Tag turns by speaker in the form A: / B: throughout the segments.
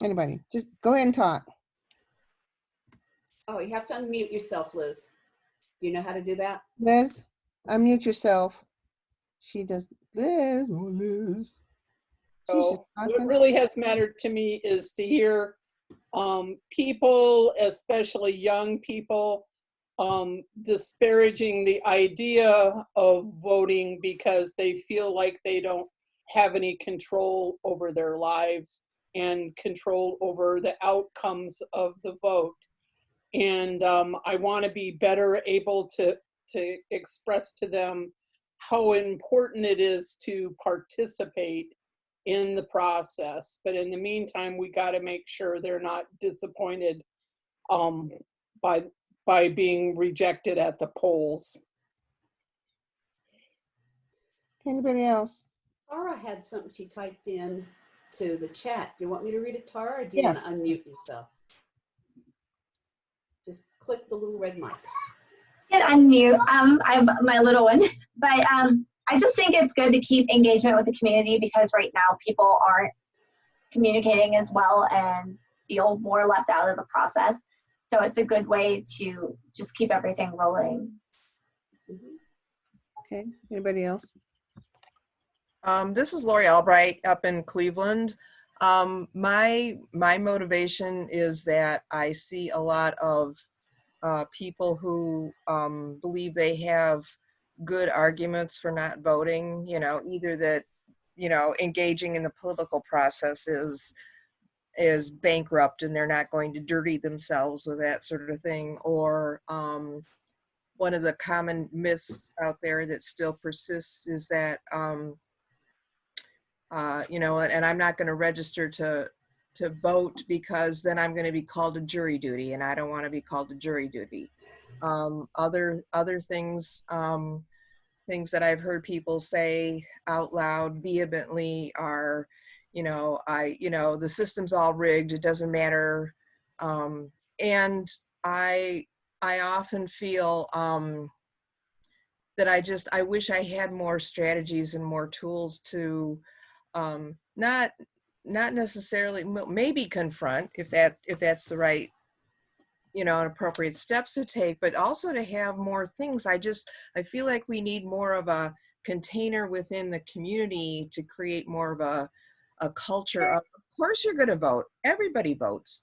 A: Anybody? Just go ahead and talk.
B: Oh, you have to unmute yourself, Liz. Do you know how to do that?
A: Liz, unmute yourself. She does. Liz, oh Liz. She's just
C: So what
A: talking.
C: really has mattered to me is to hear people, especially young people, disparaging the idea of voting because they feel like they don't have any control over their lives and control over the outcomes of the vote. And I want to be better able to express to them how important it is to participate in the process. But in the meantime, we got to make sure they're not disappointed by being rejected at the polls.
A: Anybody else?
B: Tara had something she typed in to the chat. Do you want me to read it, Tara, or do you
A: Yes.
B: want to unmute yourself? Just click the little red mic.
D: Can unmute. I have my little one, but I just think it's good to keep engagement with the community because right now people aren't communicating as well and feel more left out of the process. So it's a good way to just keep everything rolling.
A: Okay. Anybody else?
E: This is Lori Albright up in Cleveland. My motivation is that I see a lot of people who believe they have good arguments for not voting, you know, either that, you know, engaging in the political process is bankrupt and they're not going to dirty themselves with that sort of thing, or one of the common myths out there that still persists is that you know, and I'm not going to register to vote because then I'm going to be called to jury duty, and I don't want to be called to jury duty. Other things, things that I've heard people say out loud vehemently are, you know, the system's all rigged. It doesn't matter, and I often feel that I wish I had more strategies and more tools to not necessarily, maybe confront if that's the right, you know, appropriate steps to take, but also to have more things. I feel like we need more of a container within the community to create more of a culture of course you're going to vote. Everybody votes.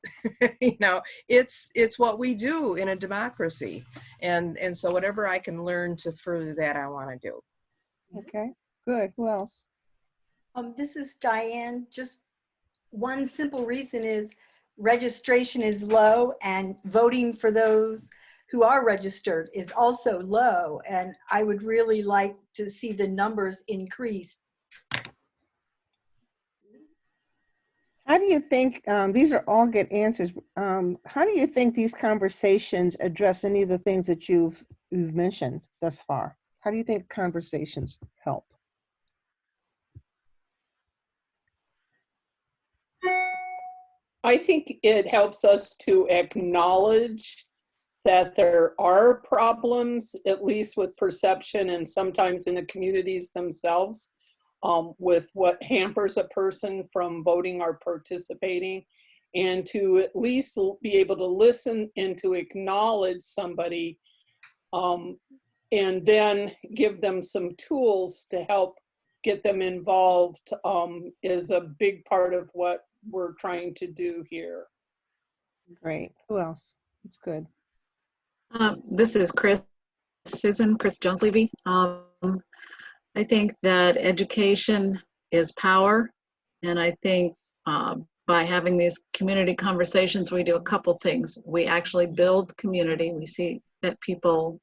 E: You know, it's what we do in a democracy, and so whatever I can learn to further that, I want to do.
A: Okay, good. Who else?
F: This is Diane. Just one simple reason is registration is low and voting for those who are registered is also low. And I would really like to see the numbers increase.
A: How do you think, these are all good answers. How do you think these conversations address any of the things that you've mentioned thus far? How do you think conversations help?
C: I think it helps us to acknowledge that there are problems, at least with perception and sometimes in the communities themselves, with what hampers a person from voting or participating, and to at least be able to listen and to acknowledge somebody, and then give them some tools to help get them involved, is a big part of what we're trying to do here.
A: Great. Who else? It's good.
G: This is Chris Jones-Levy. I think that education is power, and I think by having these community conversations, we do a couple things. We actually build community. We see that people,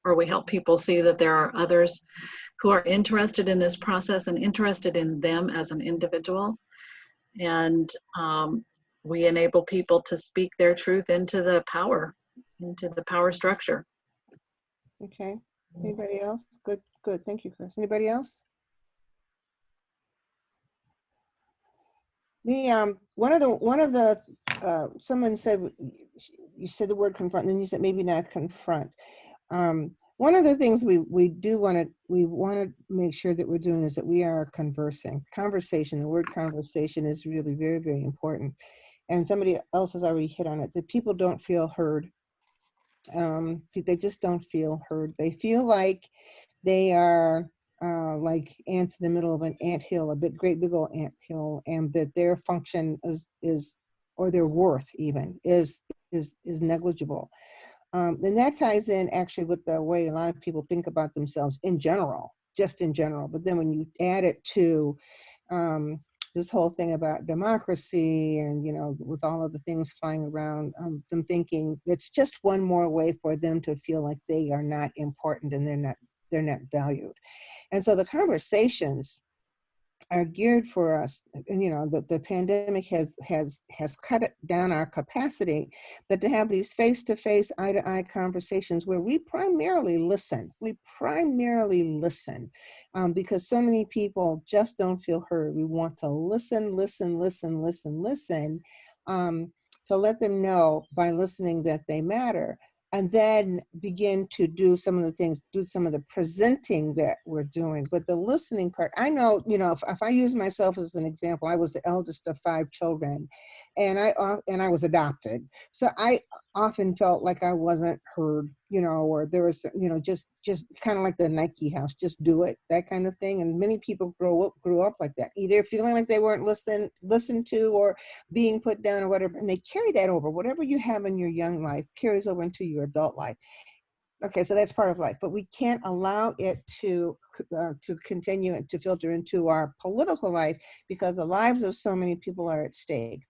G: or we help people see that there are others who are interested in this process and interested in them as an individual. And we enable people to speak their truth into the power structure.
A: Okay. Anybody else? Good, good. Thank you, Chris. Anybody else? The one of the someone said, you said the word confront, and then you said maybe not confront. One of the things we want to make sure that we're doing is that we are conversing. Conversation, the word conversation is really very, very important. And somebody else has already hit on it, that people don't feel heard. They just don't feel heard. They feel like they are like ants in the middle of an ant hill, great big old ant hill, and that their function is or their worth even is negligible. And that ties in actually with the way a lot of people think about themselves in general, just in general. But then when you add it to this whole thing about democracy and, you know, with all of the things flying around, them thinking it's just one more way for them to feel like they are not important and they're not valued. And so the conversations are geared for us, and you know, the pandemic has cut down our capacity, but to have these face-to-face, eye-to-eye conversations where we primarily listen, because so many people just don't feel heard. We want to listen, to let them know by listening that they matter, and then begin to do some of the things, do some of the presenting that we're doing. But the listening part, I know, you know, if I use myself as an example, I was the eldest of 5 children, and I was adopted. So I often felt like I wasn't heard, you know, or there was, you know, just kind of like the Nike house, just do it, that kind of thing. And many people grew up like that, either feeling like they weren't listened to or being put down or whatever. And they carry that over. Whatever you have in your young life carries over into your adult life. Okay, so that's part of life, but we can't allow it to continue and to filter into our political life, because the lives of so many people are at stake.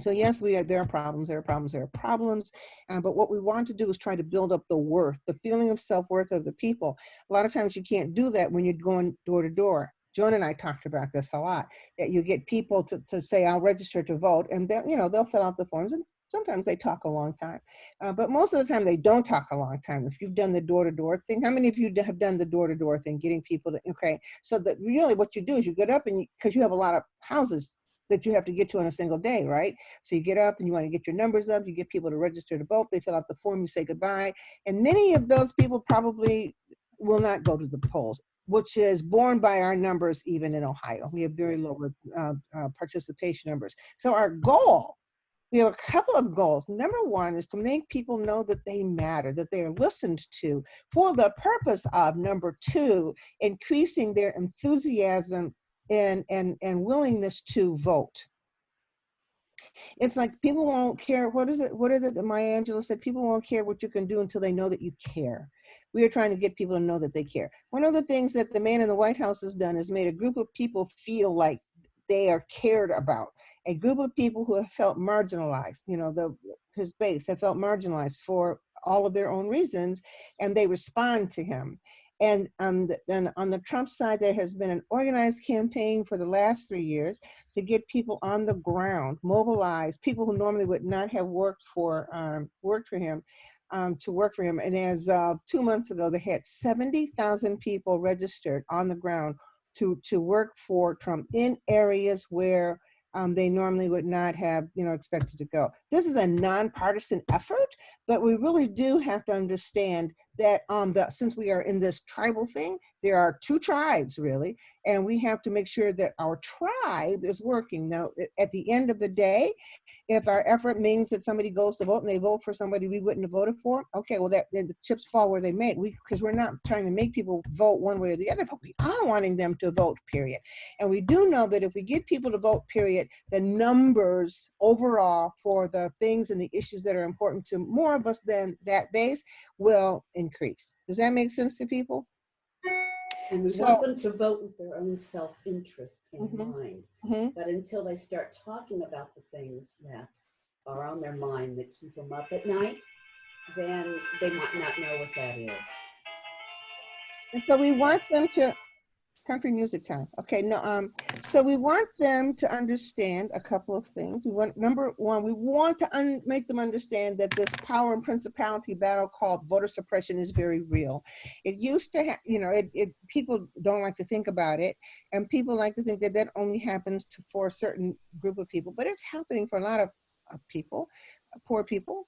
A: So yes, there are problems, but what we want to do is try to build up the feeling of self-worth of the people. A lot of times you can't do that when you're going door to door. Joan and I talked about this a lot, that you get people to say, I'll register to vote, and they'll fill out the forms, and sometimes they talk a long time. But most of the time they don't talk a long time. If you've done the door-to-door thing, how many of you have done the door-to-door thing, getting people to, okay, so that really what you do is you get up, and because you have a lot of houses that you have to get to in a single day, right? So you get up and you want to get your numbers up, you get people to register to vote, they fill out the form, you say goodbye. And many of those people probably will not go to the polls, which is borne by our numbers even in Ohio. We have very low participation numbers. So our goal, we have a couple of goals. Number one is to make people know that they matter, that they are listened to, for the purpose of, number two, increasing their enthusiasm and willingness to vote. It's like people won't care. What is it that Maya Angelou said? People won't care what you can do until they know that you care. We are trying to get people to know that they care. One of the things that the man in the White House has done is made a group of people feel like they are cared about. A group of people who have felt marginalized, you know, his base have felt marginalized for all of their own reasons, and they respond to him. And then on the Trump side, there has been an organized campaign for the last 3 years to get people on the ground, mobilize people who normally would not have worked for him, to work for him. And as of 2 months ago, they had 70,000 people registered on the ground to work for Trump in areas where they normally would not have, expected to go. This is a nonpartisan effort, but we really do have to understand that since we are in this tribal thing, there are 2 tribes really, and we have to make sure that our tribe is working. Now, at the end of the day, if our effort means that somebody goes to vote and they vote for somebody we wouldn't have voted for, okay, well, then the chips fall where they may. Because we're not trying to make people vote one way or the other, but we are wanting them to vote, period. And we do know that if we get people to vote, period, the numbers overall for the things and the issues that are important to more of us than that base will increase. Does that make sense to people?
B: And we want them to vote with their own self-interest in mind. But until they start talking about the things that are on their mind that keep them up at night, then they might not know what that is.
A: And so we want them to, country music time. Okay, no, so we want them to understand a couple of things. Number one, we want to make them understand that this power and principality battle called voter suppression is very real. It used to have, people don't like to think about it, and people like to think that that only happens for a certain group of people, but it's happening for a lot of people, poor people,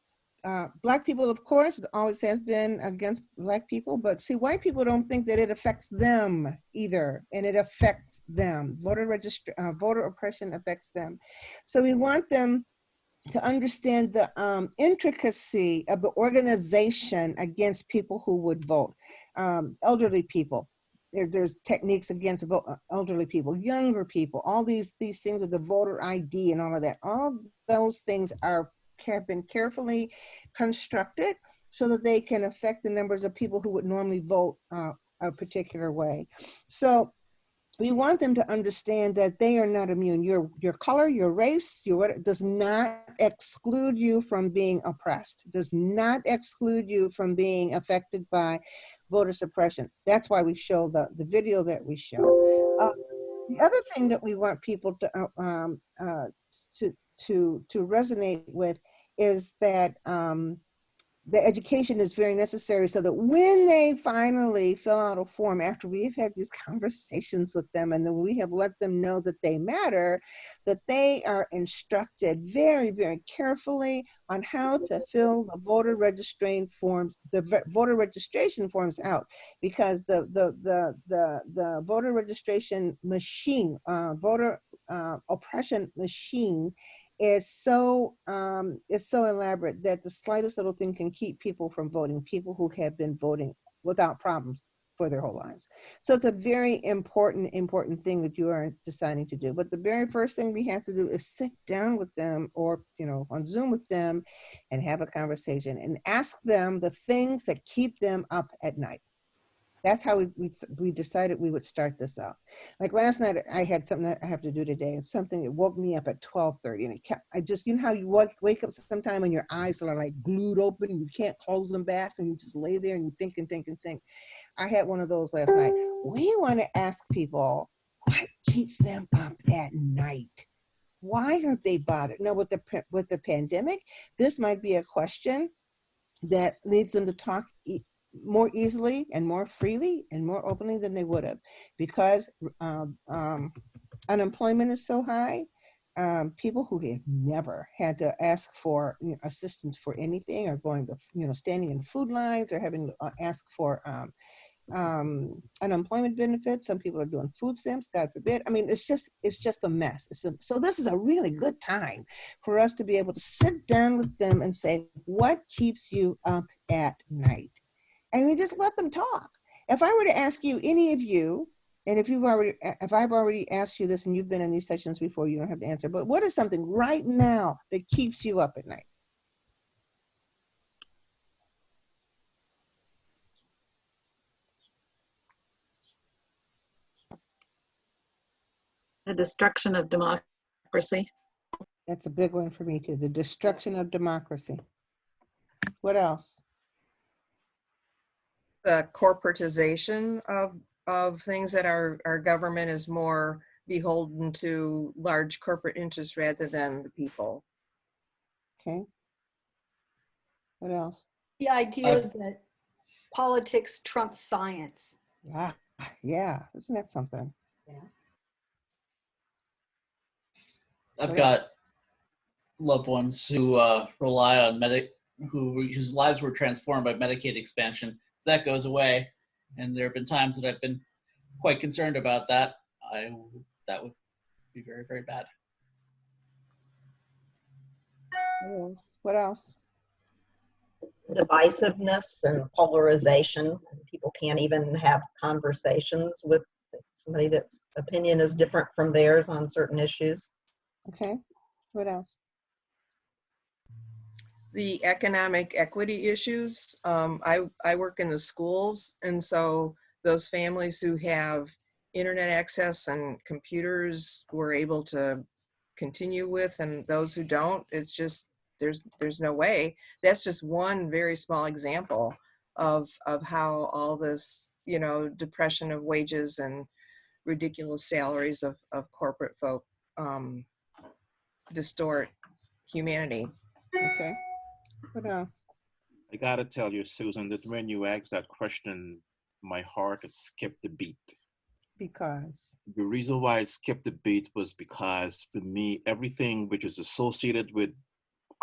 A: Black people, of course, always has been against Black people, but see, white people don't think that it affects them either, and it affects them. Voter oppression affects them. So we want them to understand the intricacy of the organization against people who would vote. Elderly people, there's techniques against elderly people, younger people, all these things with the voter ID and all of that. All those things have been carefully constructed so that they can affect the numbers of people who would normally vote a particular way. So we want them to understand that they are not immune. Your color, your race, what does not exclude you from being oppressed, does not exclude you from being affected by voter suppression. That's why we show the video that we show. The other thing that we want people to resonate with is that the education is very necessary so that when they finally fill out a form after we've had these conversations with them and then we have let them know that they matter, that they are instructed very, very carefully on how to fill the voter registration forms out, because the voter registration machine, voter oppression machine is so elaborate that the slightest little thing can keep people from voting, people who have been voting without problems for their whole lives. So it's a very important thing that you are deciding to do. But the very first thing we have to do is sit down with them, or on Zoom with them, and have a conversation and ask them the things that keep them up at night. That's how we decided we would start this out. Like last night, I had something that I have to do today. It's something that woke me up at 12:30, and I just, how you wake up sometime and your eyes are like glued open and you can't close them back, and you just lay there and you think and think and think. I had one of those last night. We want to ask people what keeps them up at night. Why aren't they bothered? Now with the pandemic, this might be a question that leads them to talk more easily and more freely and more openly than they would have, because unemployment is so high. People who have never had to ask for assistance for anything, or going to standing in food lines, or having to ask for unemployment benefits. Some people are doing food stamps, God forbid. I mean, it's just a mess. So this is a really good time for us to be able to sit down with them and say, what keeps you up at night? And we just let them talk. If I were to ask you, any of you, and if I've already asked you this and you've been in these sessions before, you don't have to answer, but what is something right now that keeps you up at night?
G: The destruction of democracy.
A: That's a big one for me too. The destruction of democracy. What else?
E: The corporatization of things, that our government is more beholden to large corporate interests rather than the people.
A: Okay. What else?
F: The idea that politics trumps science.
A: Yeah. Isn't that something?
B: Yeah.
H: I've got loved ones who rely on whose lives were transformed by Medicaid expansion. If that goes away, and there have been times that I've been quite concerned about that, that would be very, very bad.
A: What else?
I: Divisiveness and polarization. People can't even have conversations with somebody that's opinion is different from theirs on certain issues.
A: Okay. What else?
E: The economic equity issues. I work in the schools, and so those families who have internet access and computers were able to continue with, and those who don't, it's just, there's no way. That's just one very small example of how all this, depression of wages and ridiculous salaries of corporate folk distort humanity.
A: Okay. What else?
J: I gotta tell you, Susan, that when you asked that question, my heart had skipped a beat.
A: Because?
J: The reason why it skipped a beat was because, for me, everything which is associated with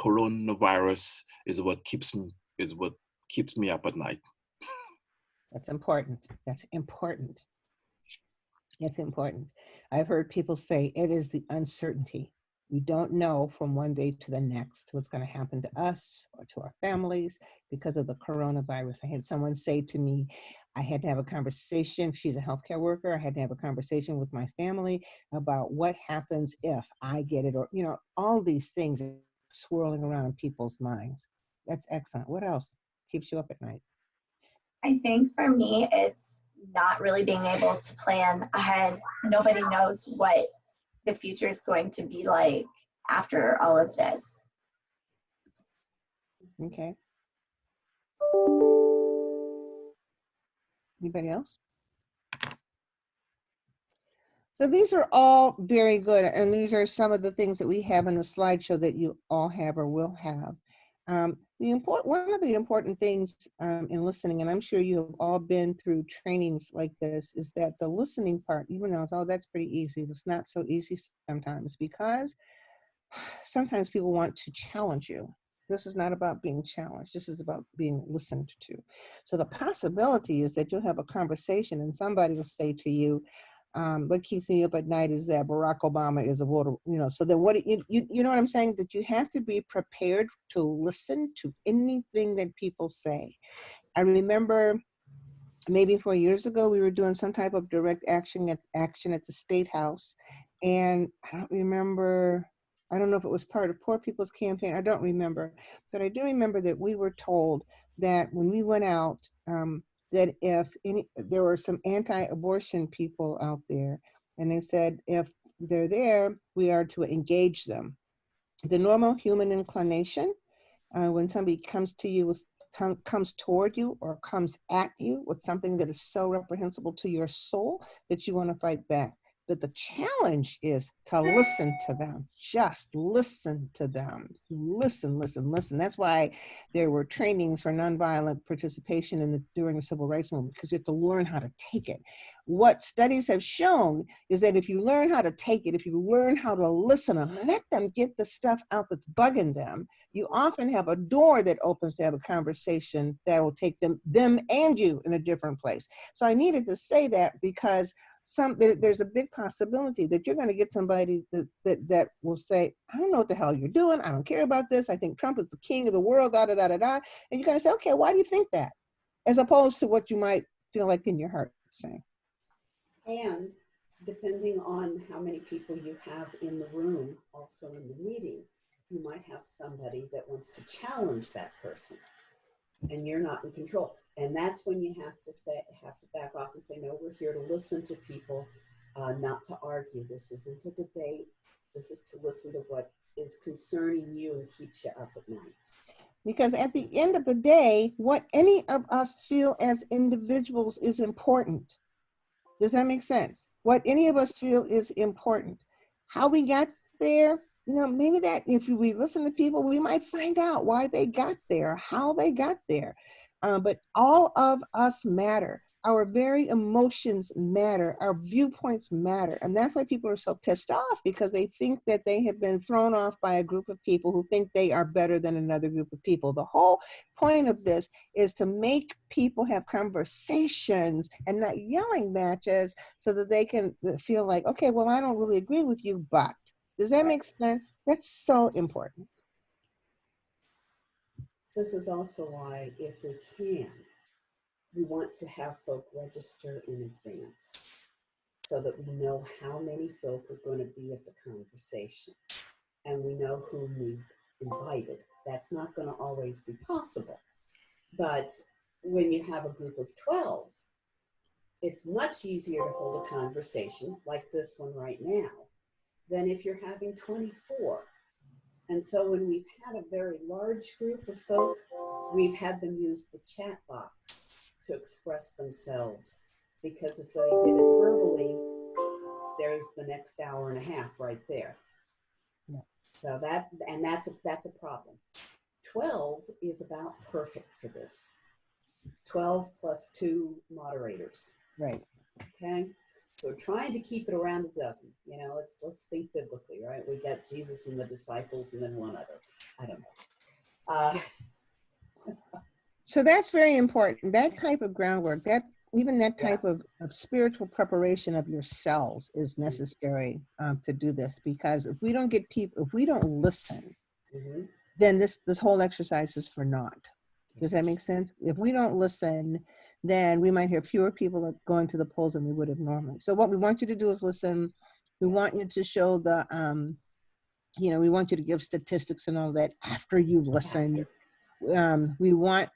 J: coronavirus is what keeps me up at night.
A: That's important. That's important. It's important. I've heard people say it is the uncertainty. We don't know from one day to the next what's going to happen to us or to our families because of the coronavirus. I had someone say to me, I had to have a conversation. She's a healthcare worker. I had to have a conversation with my family about what happens if I get it, or, you know, all these things are swirling around in people's minds. That's excellent. What else keeps you up at night?
D: I think for me, it's not really being able to plan ahead. Nobody knows what the future is going to be like after all of this.
A: Okay. Anybody else? So these are all very good, and these are some of the things that we have in the slideshow that you all have or will have. One of the important things in listening, and I'm sure you have all been through trainings like this, is that the listening part, even though, oh, that's pretty easy, it's not so easy sometimes, because sometimes people want to challenge you. This is not about being challenged. This is about being listened to. So the possibility is that you'll have a conversation and somebody will say to you, what keeps me up at night is that Barack Obama is a voter, you know, so then what, you know what I'm saying? That you have to be prepared to listen to anything that people say. I remember maybe 4 years ago, we were doing some type of direct action at the State House. And I don't remember, I don't know if it was part of Poor People's Campaign, I don't remember. But I do remember that we were told that when we went out, that if there were some anti-abortion people out there, and they said if they're there, we are to engage them. The normal human inclination, when somebody comes to you with comes toward you or comes at you with something that is so reprehensible to your soul that you want to fight back. But the challenge is to listen to them. Just listen to them. Listen, listen, listen. That's why there were trainings for nonviolent participation during the civil rights movement, because you have to learn how to take it. What studies have shown is that if you learn how to take it, if you learn how to listen and let them get the stuff out that's bugging them, you often have a door that opens to have a conversation that will take them and you in a different place. So I needed to say that because there's a big possibility that you're going to get somebody that will say, I don't know what the hell you're doing. I don't care about this. I think Trump is the king of the world, da, da, da, da, da. And you're going to say, okay, why do you think that? As opposed to what you might feel like in your heart saying.
B: And depending on how many people you have in the room, also in the meeting, you might have somebody that wants to challenge that person and you're not in control. And that's when you have to back off and say, no, we're here to listen to people, not to argue. This isn't a debate. This is to listen to what is concerning you and keeps you up at night.
A: Because at the end of the day, what any of us feel as individuals is important. Does that make sense? What any of us feel is important. How we got there, you know, maybe that if we listen to people, we might find out why they got there, how they got there. But all of us matter. Our very emotions matter. Our viewpoints matter. And that's why people are so pissed off, because they think that they have been thrown off by a group of people who think they are better than another group of people. The whole point of this is to make people have conversations and not yelling matches so that they can feel like, okay, well, I don't really agree with you, but. Does that make sense? That's so important.
B: This is also why, if we can, we want to have folk register in advance so that we know how many folk are going to be at the conversation and we know whom we've invited. That's not going to always be possible. But when you have a group of 12, it's much easier to hold a conversation like this one right now than if you're having 24. And so when we've had a very large group of folk, we've had them use the chat box to express themselves, because if they did it verbally, there's the next hour and a half right there.
A: Yeah.
B: So that's a problem. 12 is about perfect for this. 12 plus 2 moderators.
A: Right.
B: Okay. So we're trying to keep it around a dozen. You know, let's think biblically, right? We got Jesus and the disciples and then one other. I don't know.
A: So that's very important. That type of groundwork, that even that
B: Yeah.
A: type of spiritual preparation of your cells is necessary to do this, because if we don't get people, if we don't listen, then this whole exercise is for naught. Does that make sense? If we don't listen, then we might have fewer people going to the polls than we would have normally. So what we want you to do is listen. We want you to show the, we want you to give statistics and all that after you've listened. We want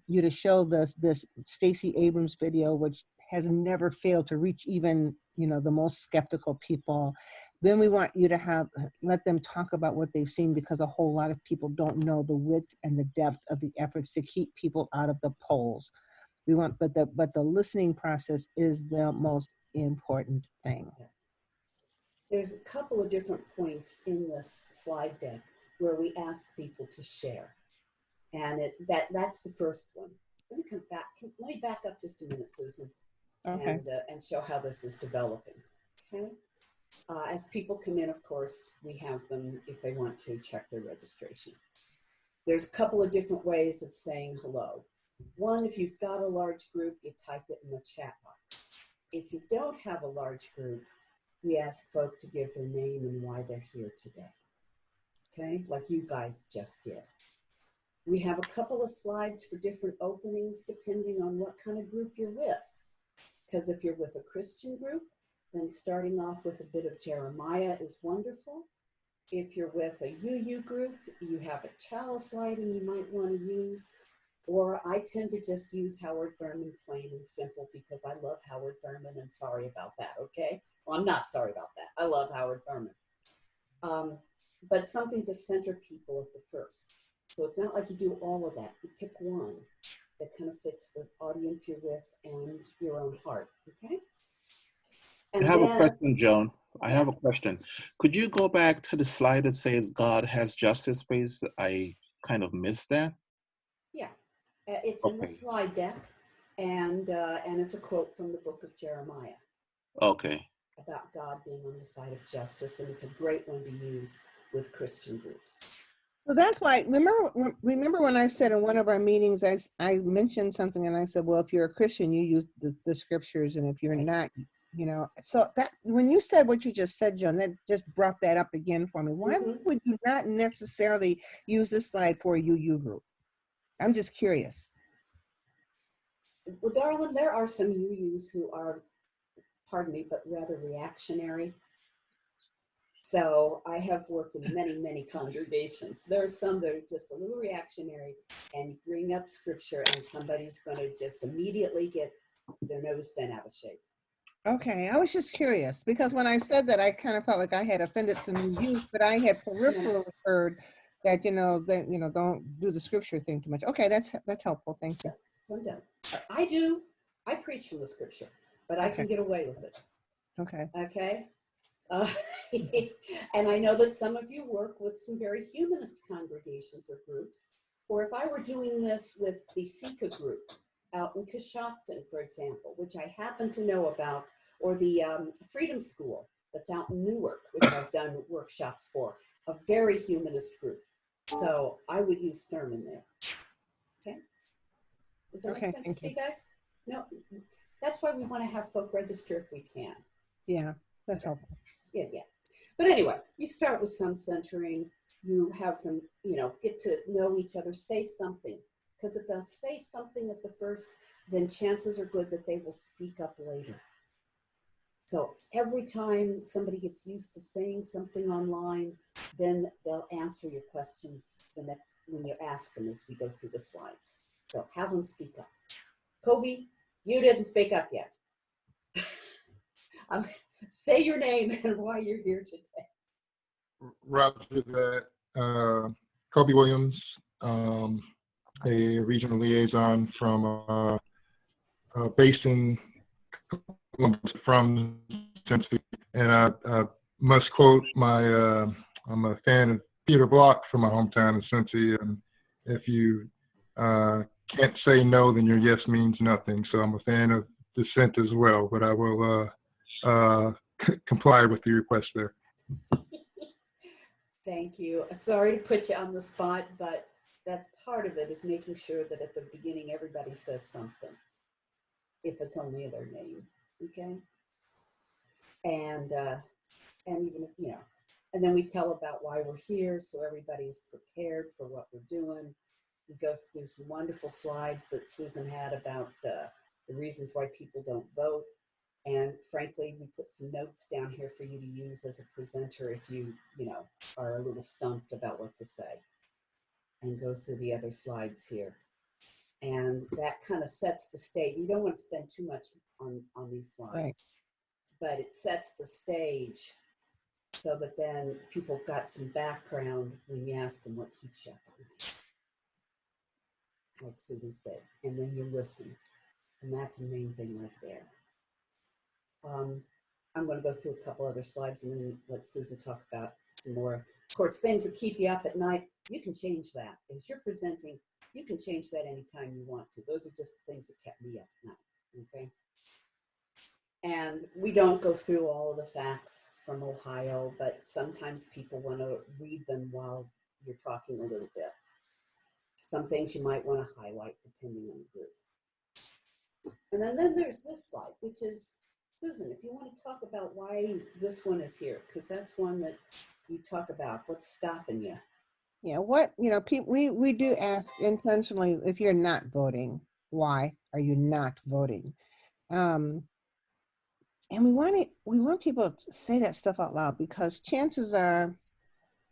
A: you to show this Stacey Abrams video, which has never failed to reach even, the most skeptical people. Then we want you to let them talk about what they've seen, because a whole lot of people don't know the width and the depth of the efforts to keep people out of the polls. But the listening process is the most important thing.
B: There's a couple of different points in this slide deck where we ask people to share. And that's the first one. Let me come back. Let me back up just a minute, Susan,
A: okay.
B: and show how this is developing. Okay. As people come in, of course, we have them, if they want to, check their registration. There's a couple of different ways of saying hello. One, if you've got a large group, you type it in the chat box. If you don't have a large group, we ask folk to give their name and why they're here today. Okay, like you guys just did. We have a couple of slides for different openings depending on what kind of group you're with. Because if you're with a Christian group, then starting off with a bit of Jeremiah is wonderful. If you're with a UU group, you have a chalice lighting you might want to use. Or I tend to just use Howard Thurman, plain and simple, because I love Howard Thurman, and sorry about that, okay? Well, I'm not sorry about that. I love Howard Thurman. But something to center people at the first. So it's not like you do all of that. You pick one that kind of fits the audience you're with and your own heart, okay? And
J: I have a question, Joan. I have a question. Could you go back to the slide that says God has justice, please? I kind of missed that.
B: Yeah, it's in the slide deck, and it's a quote from the book of Jeremiah.
J: Okay.
B: About God being on the side of justice, and it's a great one to use with Christian groups.
A: So that's why, remember when I said in one of our meetings, I mentioned something and I said, well, if you're a Christian, you use the scriptures, and if you're not, so that when you said what you just said, Joan, that just brought that up again for me. Why would you not necessarily use this slide for a UU group? I'm just curious.
B: Well, darling, there are some UUs who are, pardon me, but rather reactionary. So I have worked in many, many congregations. There are some that are just a little reactionary, and you bring up scripture and somebody's going to just immediately get their nose bent out of shape.
A: Okay, I was just curious, because when I said that, I kind of felt like I had offended some UUs, but I had peripherally heard that, don't do the scripture thing too much. Okay, that's helpful. Thank you.
B: Some don't. I preach from the scripture, but I can get away with it.
A: Okay.
B: Okay. And I know that some of you work with some very humanist congregations or groups, or if I were doing this with the Sika group out in Coshocton, for example, which I happen to know about, or the Freedom School that's out in Newark, which I've done workshops for, a very humanist group. So I would use Thurman there. Okay. Does that make sense to you guys? No, that's why we want to have folk register if we can.
A: Yeah. That's helpful.
B: Yeah. But anyway, you start with some centering. You have them, get to know each other, say something. Because if they'll say something at the first, then chances are good that they will speak up later. So every time somebody gets used to saying something online, then they'll answer your questions when you ask them as we go through the slides. So have them speak up. Kobe, you didn't speak up yet. Say your name and why you're here today.
K: Roger that. Kobe Williams, a regional liaison from based in Columbus, from Tennessee, and I must quote I'm a fan of Peter Block from my hometown in Cincy, and if you can't say no, then your yes means nothing. So I'm a fan of dissent as well, but I will comply with the request there.
B: Thank you. Sorry to put you on the spot, but that's part of it, is making sure that at the beginning everybody says something, if it's only their name, okay? And even if, you know, and then we tell about why we're here, so everybody's prepared for what we're doing. We go through some wonderful slides that Susan had about the reasons why people don't vote. And frankly, we put some notes down here for you to use as a presenter if you know, are a little stumped about what to say. And go through the other slides here. And that kind of sets the stage. You don't want to spend too much on these slides,
A: Right.
B: but it sets the stage so that then people have got some background when you ask them what keeps you up at night, like Susan said, and then you listen. And that's the main thing right there. I'm going to go through a couple other slides and then let Susan talk about some more. Of course, things that keep you up at night, you can change that. As you're presenting, you can change that anytime you want to. Those are just things that kept me up at night, okay? And we don't go through all of the facts from Ohio, but sometimes people want to read them while you're talking a little bit. Some things you might want to highlight depending on the group. And then there's this slide, which is, Susan, if you want to talk about why this one is here, because that's one that you talk about, what's stopping you?
A: Yeah, what, you know, people, we do ask intentionally, if you're not voting, why are you not voting? And we want people to say that stuff out loud, because chances are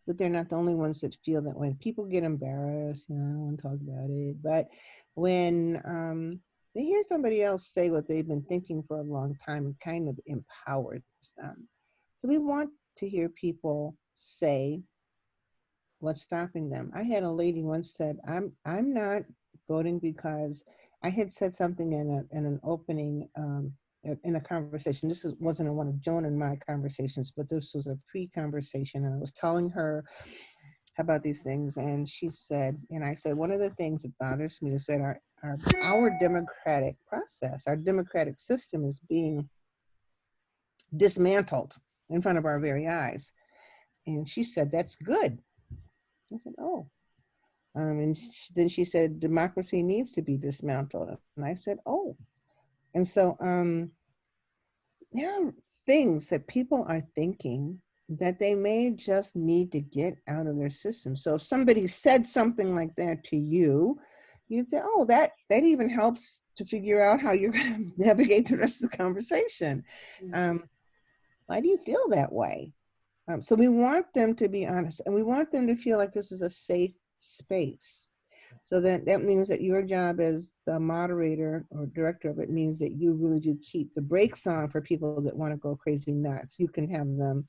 A: that they're not the only ones that feel that way. People get embarrassed, you know, I don't want to talk about it. But when they hear somebody else say what they've been thinking for a long time, it kind of empowers them. So we want to hear people say what's stopping them. I had a lady once said, I'm not voting because I had said something in an opening in a conversation. This wasn't in one of Joan and my conversations, but this was a pre-conversation, and I was telling her about these things, and she said, and I said, one of the things that bothers me is that our democratic process, our democratic system is being dismantled in front of our very eyes. And she said, that's good. I said, oh. And then she said, democracy needs to be dismantled. And I said, oh. And so there are things that people are thinking that they may just need to get out of their system. So if somebody said something like that to you, you'd say, oh, that even helps to figure out how you're going to navigate the rest of the conversation. Why do you feel that way? So we want them to be honest, and we want them to feel like this is a safe space. So that means that your job as the moderator or director of it means that you really do keep the brakes on for people that want to go crazy nuts. You can have them,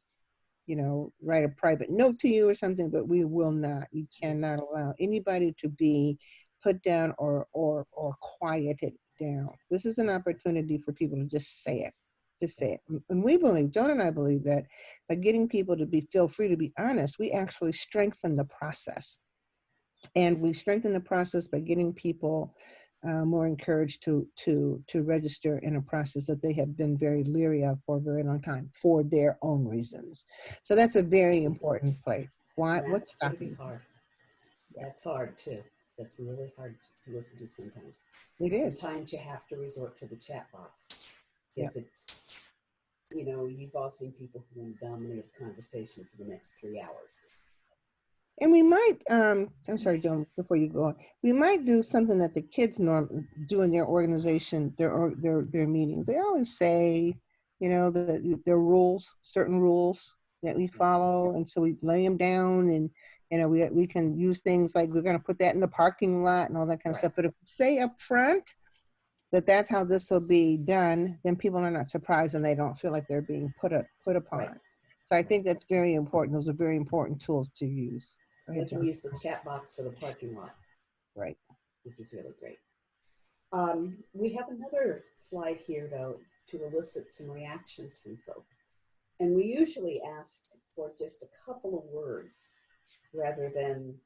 A: you know, write a private note to you or something, but we will not. You cannot allow anybody to be put down or quieted down. This is an opportunity for people to just say it. Just say it. And we believe, Joan and I believe, that by getting people to feel free to be honest, we actually strengthen the process. And we strengthen the process by getting people more encouraged to register in a process that they have been very leery of for a very long time for their own reasons. So that's a very important place. Why? What's stopping?
B: That's going to be hard. Yeah. That's hard too. That's really hard to listen to sometimes.
A: It is.
B: Sometimes you have to resort to the chat box. If it's, you know, you've all seen people who want to dominate a conversation for the next 3 hours.
A: And we might, I'm sorry, Joan, before you go on, we might do something that the kids do in their organization, their meetings. They always say, you know, there are rules, certain rules that we follow. And so we lay them down, and, you know, we can use things like, we're going to put that in the parking lot and all that kind of stuff. But if we say up front that that's how this will be done, then people are not surprised and they don't feel like they're being put upon. Right. So I think that's very important. Those are very important tools to use.
B: So they can use the chat box for the parking lot.
A: Right.
B: Which is really great. We have another slide here, though, to elicit some reactions from folk. And we usually ask for just a couple of words rather than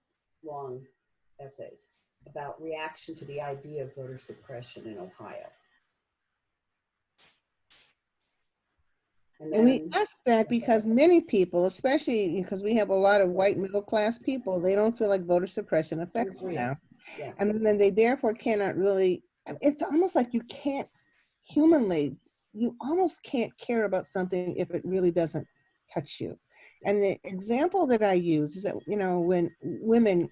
B: long essays about reaction to the idea of voter suppression in Ohio.
A: And we ask that because many people, especially because we have a lot of white middle class people, they don't feel like voter suppression affects them now.
B: Yeah.
A: And then they therefore cannot really, it's almost like you can't humanly, you almost can't care about something if it really doesn't touch you. And the example that I use is that, you know, when women,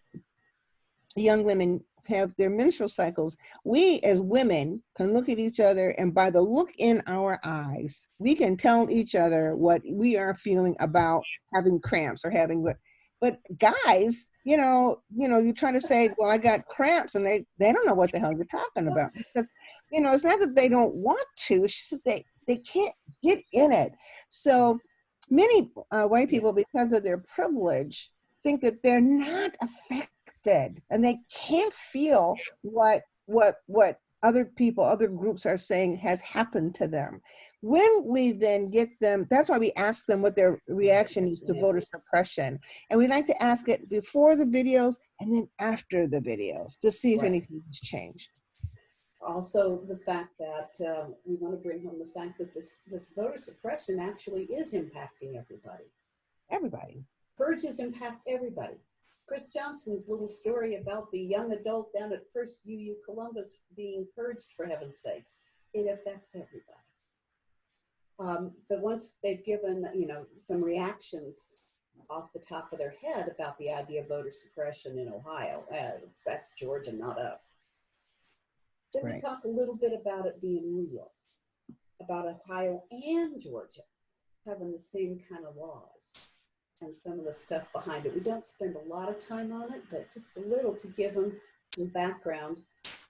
A: young women have their menstrual cycles, we as women can look at each other, and by the look in our eyes, we can tell each other what we are feeling about having cramps or having what. But guys, you're trying to say, well, I got cramps, and they don't know what the hell you're talking about. Because, it's not that they don't want to, it's just that they can't get in it. So many white people, because of their privilege, think that they're not affected, and they can't feel what other people, other groups are saying has happened to them. When we then get them, that's why we ask them what their reaction is to voter suppression. And we like to ask it before the videos and then after the videos to see if anything has changed.
B: Also, the fact that we want to bring home the fact that this voter suppression actually is impacting everybody.
A: Everybody.
B: Purges impact everybody. Chris Johnson's little story about the young adult down at First UU Columbus being purged, for heaven's sakes, it affects everybody. But once they've given, some reactions off the top of their head about the idea of voter suppression in Ohio, that's Georgia, not us. Then we talk a little bit about it being real, about Ohio and Georgia having the same kind of laws and some of the stuff behind it. We don't spend a lot of time on it, but just a little to give them some background,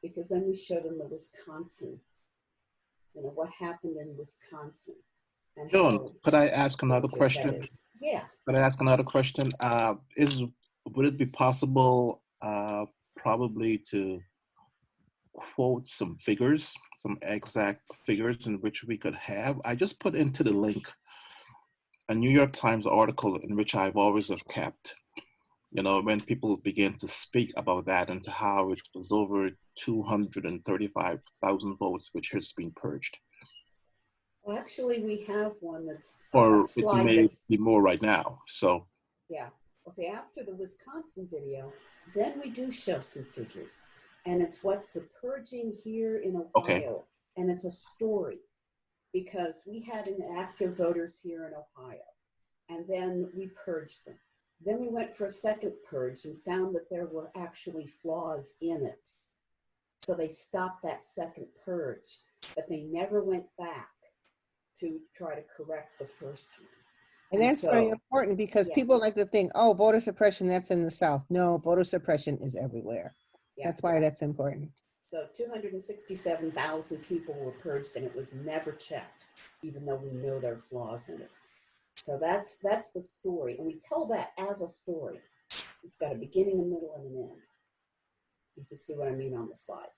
B: because then we show them the Wisconsin, what happened in Wisconsin. And
J: Joan, could I ask another question?
B: Yeah.
J: Could I ask another question? Would it be possible probably to quote some figures, some exact figures in which we could have? I just put into the link a New York Times article in which I've always have kept, when people begin to speak about that and to how it was over 235,000 votes which has been purged.
B: Well, actually, we have one that's
J: or
B: a slide
J: it may
B: that's,
J: be more right now. So
B: yeah. Well, see, after the Wisconsin video, then we do show some figures, and it's what's the purging here in Ohio, and it's a story. Because we had inactive voters here in Ohio, and then we purged them. Then we went for a second purge and found that there were actually flaws in it. So they stopped that second purge, but they never went back to try to correct the first one.
A: And that's very important, because people like to think, oh, voter suppression, that's in the South. No, voter suppression is everywhere. That's why that's important.
B: So 267,000 people were purged, and it was never checked, even though we know there are flaws in it. So that's the story, and we tell that as a story. It's got a beginning, a middle, and an end. If you see what I mean on the slide.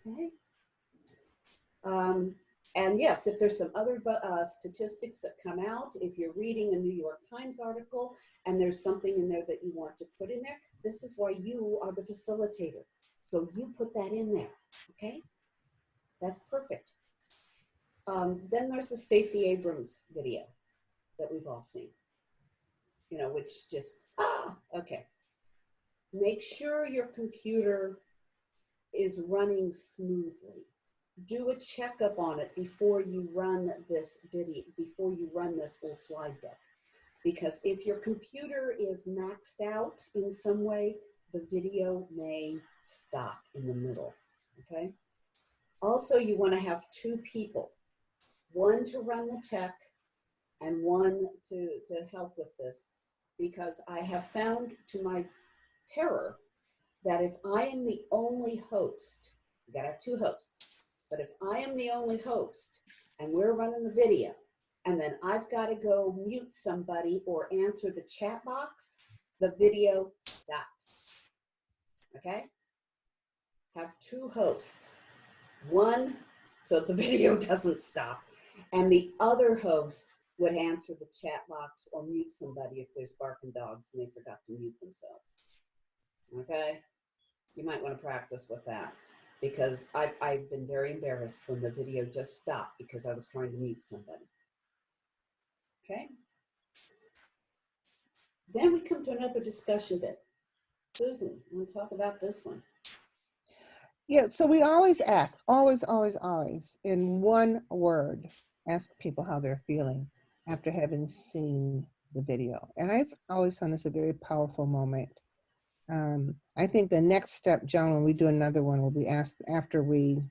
B: Okay. And yes, if there's some other statistics that come out, if you're reading a New York Times article and there's something in there that you want to put in there, this is why you are the facilitator. So you put that in there, okay? That's perfect. Then there's the Stacey Abrams video that we've all seen, which just, okay. Make sure your computer is running smoothly. Do a checkup on it before you run this video, before you run this whole slide deck. Because if your computer is maxed out in some way, the video may stop in the middle, okay? Also, you want to have two people, one to run the tech and one to help with this, because I have found, to my terror, that if I am the only host, you gotta have two hosts, but if I am the only host and we're running the video, and then I've got to go mute somebody or answer the chat box, the video stops, okay? Have two hosts, one so the video doesn't stop, and the other host would answer the chat box or mute somebody if there's barking dogs and they forgot to mute themselves, okay? You might want to practice with that, because I've been very embarrassed when the video just stopped because I was trying to mute somebody. Okay. Then we come to another discussion bit. Susan, you want to talk about this one?
A: Yeah, so we always ask, always, in one word, ask people how they're feeling after having seen the video. And I've always found this a very powerful moment. I think the next step, Joan, when we do another one, will be asked after we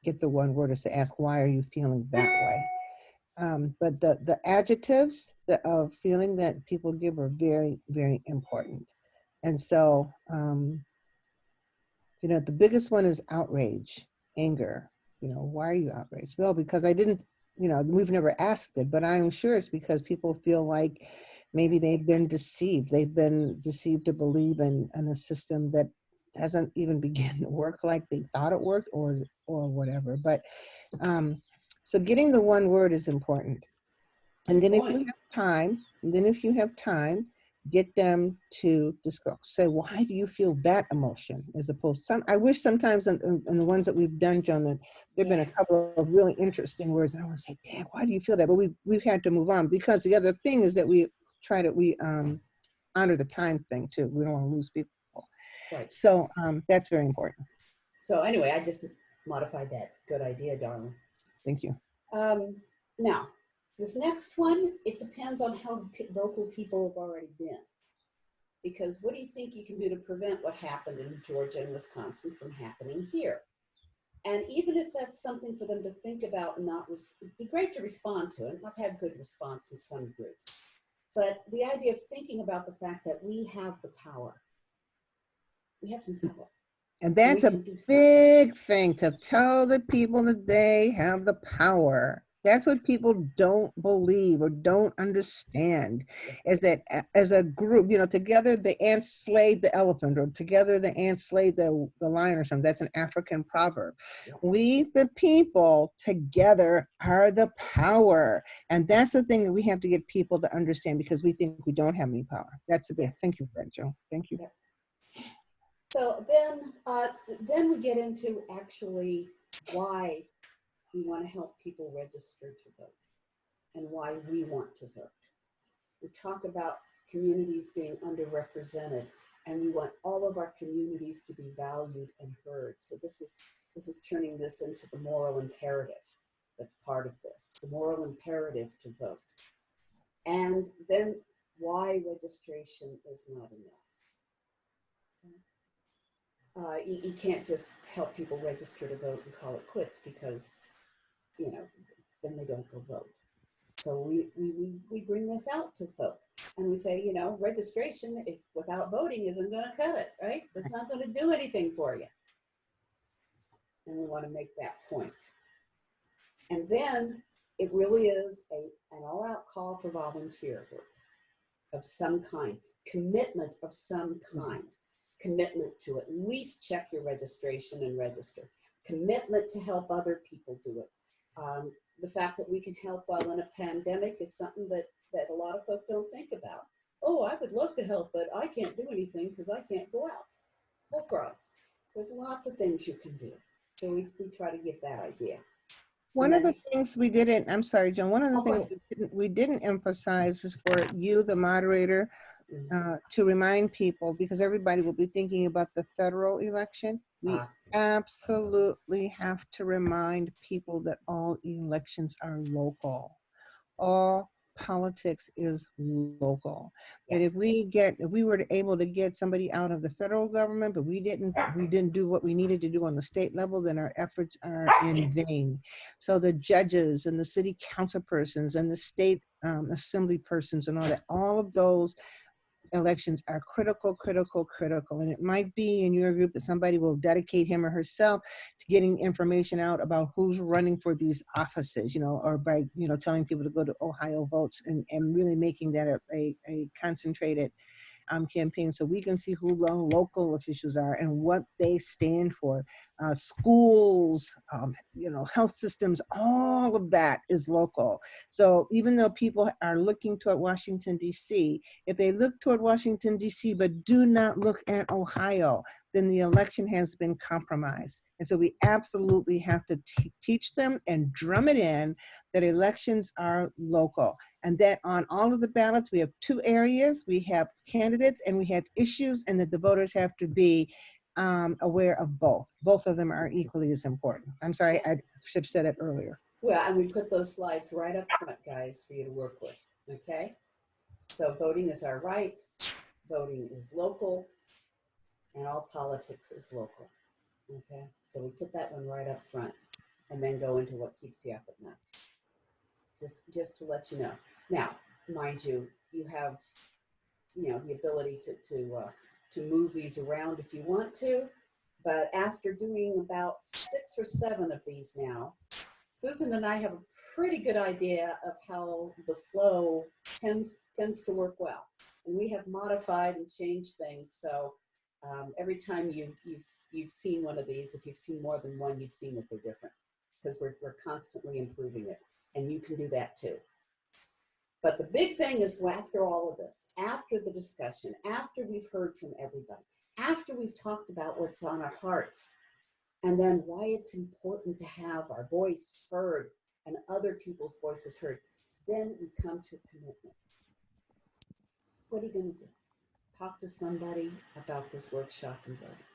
A: get the one word, is to ask, why are you feeling that way? But the adjectives of feeling that people give are very, very important. And so, the biggest one is outrage, anger. Why are you outraged? Well, because I didn't, we've never asked it, but I'm sure it's because people feel like maybe they've been deceived. They've been deceived to believe in a system that hasn't even begun to work like they thought it worked, or whatever. But so getting the one word is important. And then if you have time, get them to just say, why do you feel that emotion? As opposed to I wish sometimes in the ones that we've done, Joan, that there've been a couple of really interesting words, and I want to say, damn, why do you feel that? But we've had to move on, because the other thing is that we honor the time thing too. We don't want to lose people.
B: Right.
A: So that's very important.
B: So anyway, I just modified that. Good idea, darling.
A: Thank you.
B: Now, this next one, it depends on how vocal people have already been. Because what do you think you can do to prevent what happened in Georgia and Wisconsin from happening here? And even if that's something for them to think about, it'd be great to respond to it. I've had good response in some groups. But the idea of thinking about the fact that we have the power. We have some power.
A: And that's a big thing, to tell the people that they have the power. That's what people don't believe or don't understand, is that as a group, together the ants slayed the elephant, or together the ants slayed the lion, or something. That's an African proverb. We, the people, together are the power. And that's the thing that we have to get people to understand, because we think we don't have any power. That's a big, thank you, Joe. Thank you.
B: So then we get into actually why we want to help people register to vote and why we want to vote. We talk about communities being underrepresented, and we want all of our communities to be valued and heard. So this is turning this into the moral imperative that's part of this, the moral imperative to vote. And then why registration is not enough. You can't just help people register to vote and call it quits, because, then they don't go vote. So we bring this out to folk, and we say, registration, if without voting, isn't going to cut it, right? That's not going to do anything for you. And we want to make that point. And then it really is an all-out call for volunteer work of some kind, commitment of some kind. Commitment to at least check your registration and register. Commitment to help other people do it. The fact that we can help while in a pandemic is something that a lot of folk don't think about. Oh, I would love to help, but I can't do anything because I can't go out. Well, frogs. There's lots of things you can do. So we try to give that idea.
A: One of the things we didn't, I'm sorry, Joan, one of the things we didn't emphasize is for you, the moderator, to remind people, because everybody will be thinking about the federal election. We absolutely have to remind people that all elections are local. All politics is local. That if we were able to get somebody out of the federal government, but we didn't do what we needed to do on the state level, then our efforts are in vain. So the judges and the city council persons and the state assembly persons and all of those elections are critical. And it might be in your group that somebody will dedicate him or herself to getting information out about who's running for these offices, or by, telling people to go to Ohio Votes and really making that a concentrated campaign, so we can see who the local officials are and what they stand for. schools, health systems, all of that is local. So even though people are looking toward Washington, D.C., if they look toward Washington, D.C., but do not look at Ohio, then the election has been compromised. And so we absolutely have to teach them and drum it in that elections are local, and that on all of the ballots, we have 2 areas. We have candidates and we have issues, and that the voters have to be aware of both. Both of them are equally as important. I'm sorry, I should have said it earlier.
B: Well, and we put those slides right up front, guys, for you to work with, okay? So voting is our right, voting is local, and all politics is local, okay? So we put that one right up front and then go into what keeps you up at night. Just to let you know. Now, mind you, you have, the ability to move these around if you want to, but after doing about 6 or 7 of these now, Susan and I have a pretty good idea of how the flow tends to work well. And we have modified and changed things. So every time you've seen one of these, if you've seen more than one, you've seen that they're different, because we're constantly improving it. And you can do that too. But the big thing is, after all of this, after the discussion, after we've heard from everybody, after we've talked about what's on our hearts, and then why it's important to have our voice heard and other people's voices heard, then we come to a commitment. What are you going to do? Talk to somebody about this workshop and voting.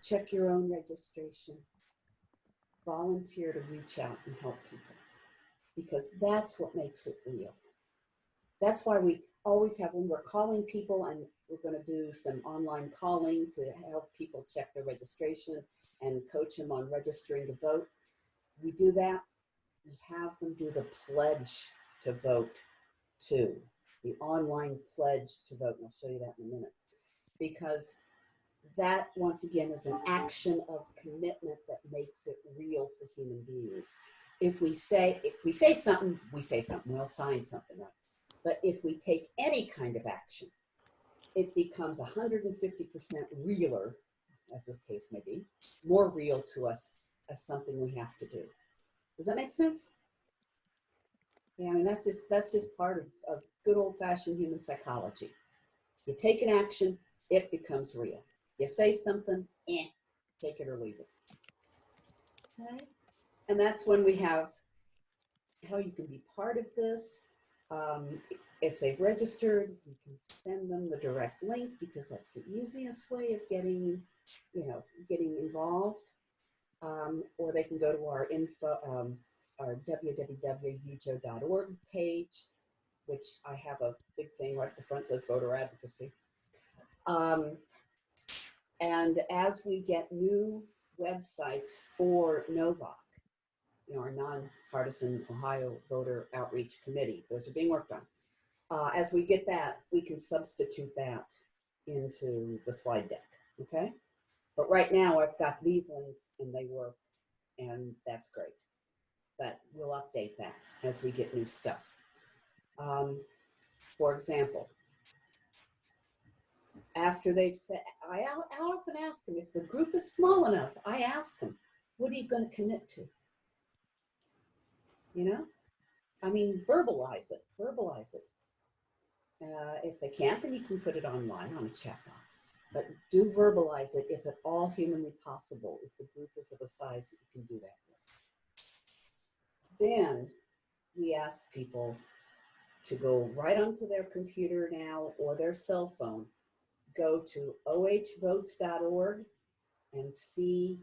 B: Check your own registration. Volunteer to reach out and help people, because that's what makes it real. That's why we always have, when we're calling people, and we're going to do some online calling to help people check their registration and coach them on registering to vote. We do that. We have them do the pledge to vote too, the online pledge to vote. And I'll show you that in a minute, because that, once again, is an action of commitment that makes it real for human beings. If we say something, we say something. We'll sign something, right? But if we take any kind of action, it becomes 150% realer, as the case may be, more real to us as something we have to do. Does that make sense? Yeah, I mean, that's just part of good old-fashioned human psychology. You take an action, it becomes real. You say something, take it or leave it. Okay? And that's when we have how you can be part of this. If they've registered, we can send them the direct link, because that's the easiest way of getting involved. Or they can go to our our www.ujo.org page, which I have a big thing right at the front that says voter advocacy. And as we get new websites for NOVOC, our Nonpartisan Ohio Voter Outreach Committee, those are being worked on. As we get that, we can substitute that into the slide deck, okay? But right now I've got these links and they work, and that's great. But we'll update that as we get new stuff. For example, after they've said, I often ask them, if the group is small enough, I ask them, what are you going to commit to? I mean, verbalize it. If they can't, then you can put it online on a chat box. But do verbalize it if at all humanly possible, if the group is of a size that you can do that with. Then we ask people to go right onto their computer now or their cell phone, go to ohvotes.org and see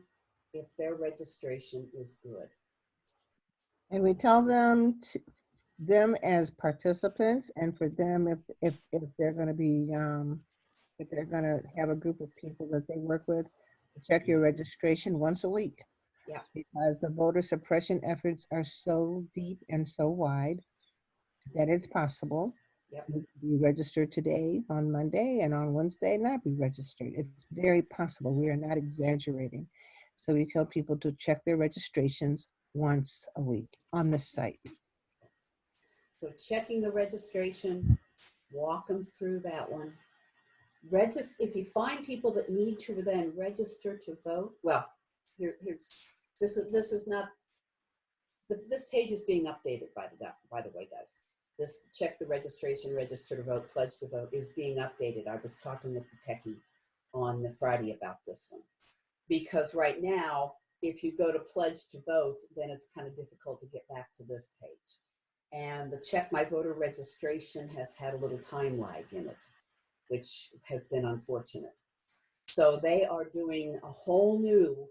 B: if their registration is good.
A: And we tell them as participants, and for them, if they're going to be if they're going to have a group of people that they work with, check your registration once a week.
B: Yeah.
A: Because the voter suppression efforts are so deep and so wide that it's possible.
B: Yep.
A: You register today on Monday, and on Wednesday not be registered. It's very possible. We are not exaggerating. So we tell people to check their registrations once a week on the site.
B: So checking the registration, walk them through that one. If you find people that need to then register to vote, well, this is not, this page is being updated, by the way, guys. This check the registration, register to vote, pledge to vote is being updated. I was talking with the techie on the Friday about this one. Because right now, if you go to pledge to vote, then it's kind of difficult to get back to this page. And the check my voter registration has had a little time lag in it, which has been unfortunate. So they are doing a whole new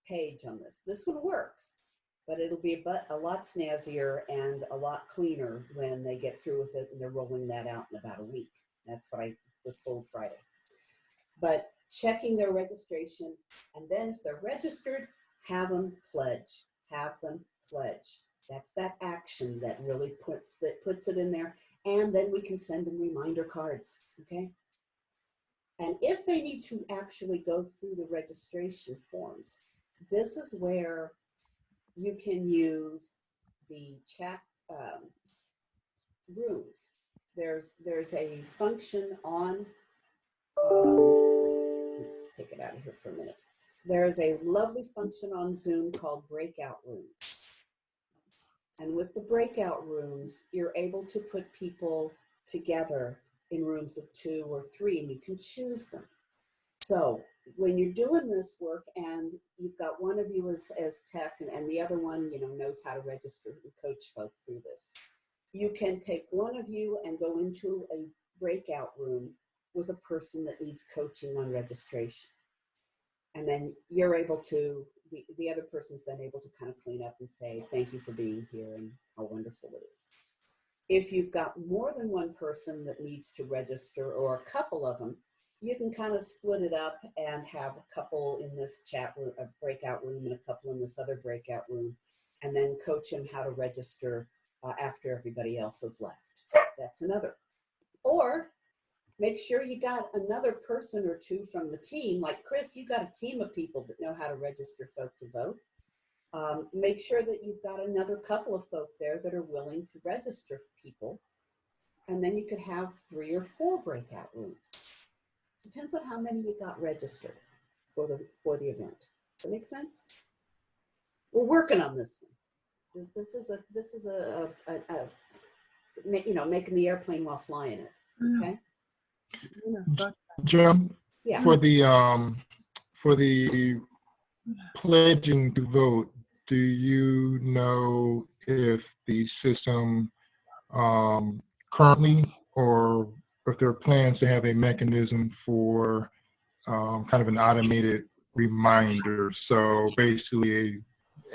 B: page on this. This one works, but it'll be a lot snazzier and a lot cleaner when they get through with it, and they're rolling that out in about a week. That's what I was told Friday. But checking their registration, and then if they're registered, have them pledge. That's that action that really puts it in there, and then we can send them reminder cards, okay? And if they need to actually go through the registration forms, this is where you can use the chat rooms. There's a function on, let's take it out of here for a minute. There's a lovely function on Zoom called breakout rooms. And with the breakout rooms, you're able to put people together in rooms of 2 or 3, and you can choose them. So when you're doing this work and you've got one of you as tech and the other one, knows how to register and coach folk through this, you can take one of you and go into a breakout room with a person that needs coaching on registration. And then you're able to, the other person's then able to kind of clean up and say, thank you for being here and how wonderful it is. If you've got more than one person that needs to register, or a couple of them, you can kind of split it up and have a couple in this chat room, a breakout room, and a couple in this other breakout room, and then coach them how to register after everybody else has left. That's another. Or make sure you got another person or two from the team. Like Chris, you got a team of people that know how to register folk to vote. Make sure that you've got another couple of folk there that are willing to register people. And then you could have 3 or 4 breakout rooms. Depends on how many you got registered for the event. Does that make sense? We're working on this one. This is a making the airplane while flying it. Okay.
K: Joan,
B: yeah.
K: For the pledging to vote, do you know if the system currently, or if there are plans to have a mechanism for kind of an automated reminder? So basically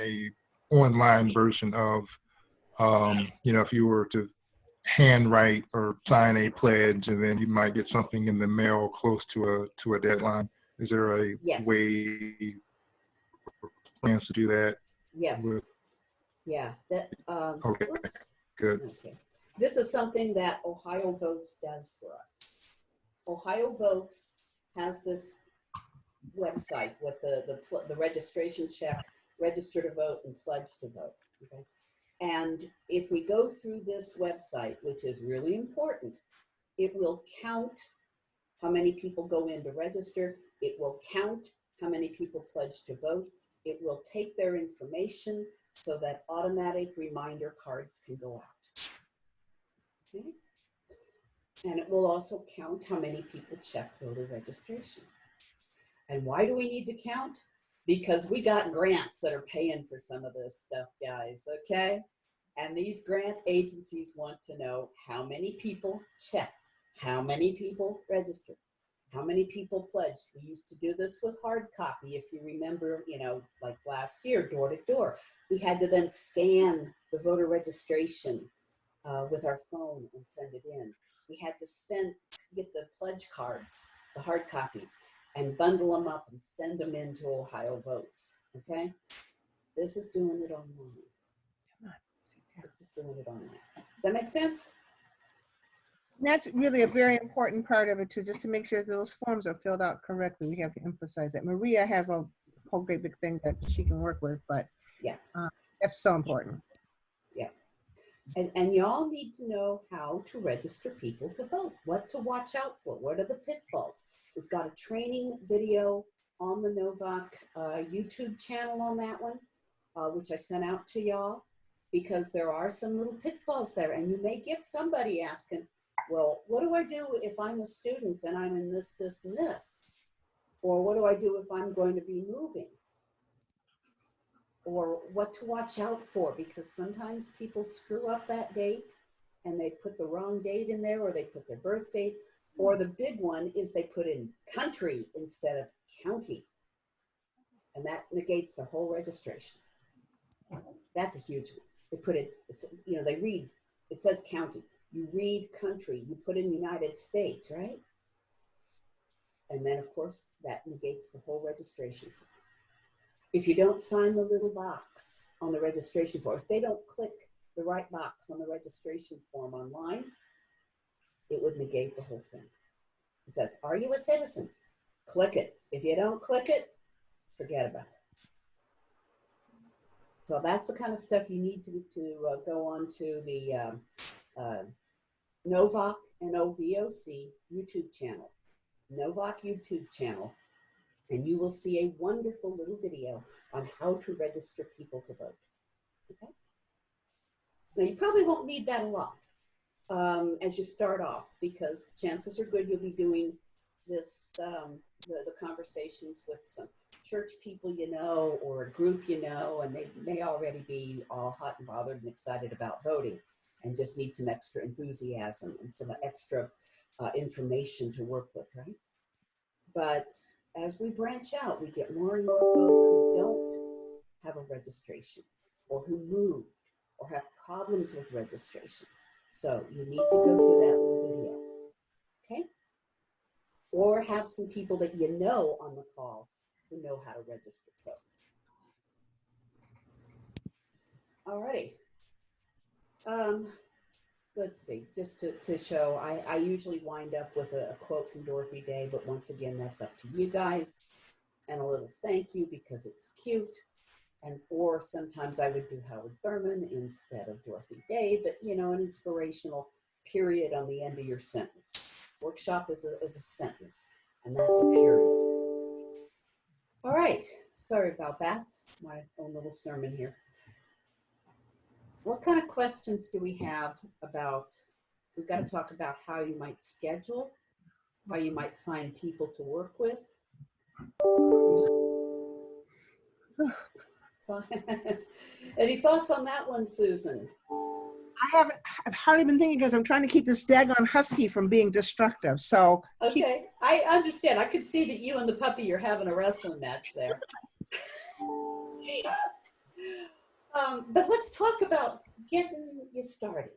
K: a online version of, if you were to handwrite or sign a pledge, and then you might get something in the mail close to a deadline. Is there a
B: Yes.
K: way, plans to do that?
B: Yes. Yeah. That.
K: Okay.
B: Oops.
K: Good.
B: Okay. This is something that Ohio Votes does for us. Ohio Votes has this website with the registration check, register to vote, and pledge to vote. Okay. And if we go through this website, which is really important, it will count how many people go in to register. It will count how many people pledge to vote. It will take their information so that automatic reminder cards can go out. Okay? And it will also count how many people check voter registration. And why do we need to count? Because we got grants that are paying for some of this stuff, guys, okay? And these grant agencies want to know how many people checked, how many people registered, how many people pledged. We used to do this with hard copy, if you remember, like last year, door to door. We had to then scan the voter registration with our phone and send it in. We had to get the pledge cards, the hard copies, and bundle them up and send them into Ohio Votes, okay? This is doing it online. This is doing it online. Does that make sense?
A: That's really a very important part of it too, just to make sure those forms are filled out correctly. We have to emphasize that. Maria has a whole great big thing that she can work with, but
B: yeah,
A: that's so important.
B: Yeah. And y'all need to know how to register people to vote, what to watch out for, what are the pitfalls. We've got a training video on the Novak YouTube channel on that one, which I sent out to y'all, because there are some little pitfalls there, and you may get somebody asking, well, what do I do if I'm a student and I'm in this, this, and this? Or what do I do if I'm going to be moving? Or what to watch out for, because sometimes people screw up that date and they put the wrong date in there, or they put their birth date, or the big one is they put in country instead of county. And that negates the whole registration. That's a huge one. They put it, you know, they read, it says county. You read country, you put in United States, right? And then, of course, that negates the whole registration form. If you don't sign the little box on the registration form, if they don't click the right box on the registration form online, it would negate the whole thing. It says, are you a citizen? Click it. If you don't click it, forget about it. So that's the kind of stuff you need to go on to the Novak, N-O-V-O-C YouTube channel, Novak YouTube channel, and you will see a wonderful little video on how to register people to vote. Okay? Now, you probably won't need that a lot as you start off, because chances are good you'll be doing this, the conversations with some church people you know, or a group you know, and they may already be all hot and bothered and excited about voting and just need some extra enthusiasm and some extra information to work with, right? But as we branch out, we get more and more folk who don't have a registration, or who moved, or have problems with registration. So you need to go through that little video, okay? Or have some people that you know on the call who know how to register folk. Alrighty. Let's see, just to show, I usually wind up with a quote from Dorothy Day, but once again, that's up to you guys. And a little thank you because it's cute. And or sometimes I would do Howard Thurman instead of Dorothy Day, but you know, an inspirational period on the end of your sentence. Workshop is a sentence, and that's a period. All right, sorry about that, my own little sermon here. What kind of questions do we have about, we've got to talk about how you might schedule, how you might find people to work with. Any thoughts on that one, Susan?
A: I've hardly been thinking because I'm trying to keep this daggone husky from being destructive. So
B: okay, I understand. I could see that you and the puppy are having a wrestling match there. But let's talk about getting you started,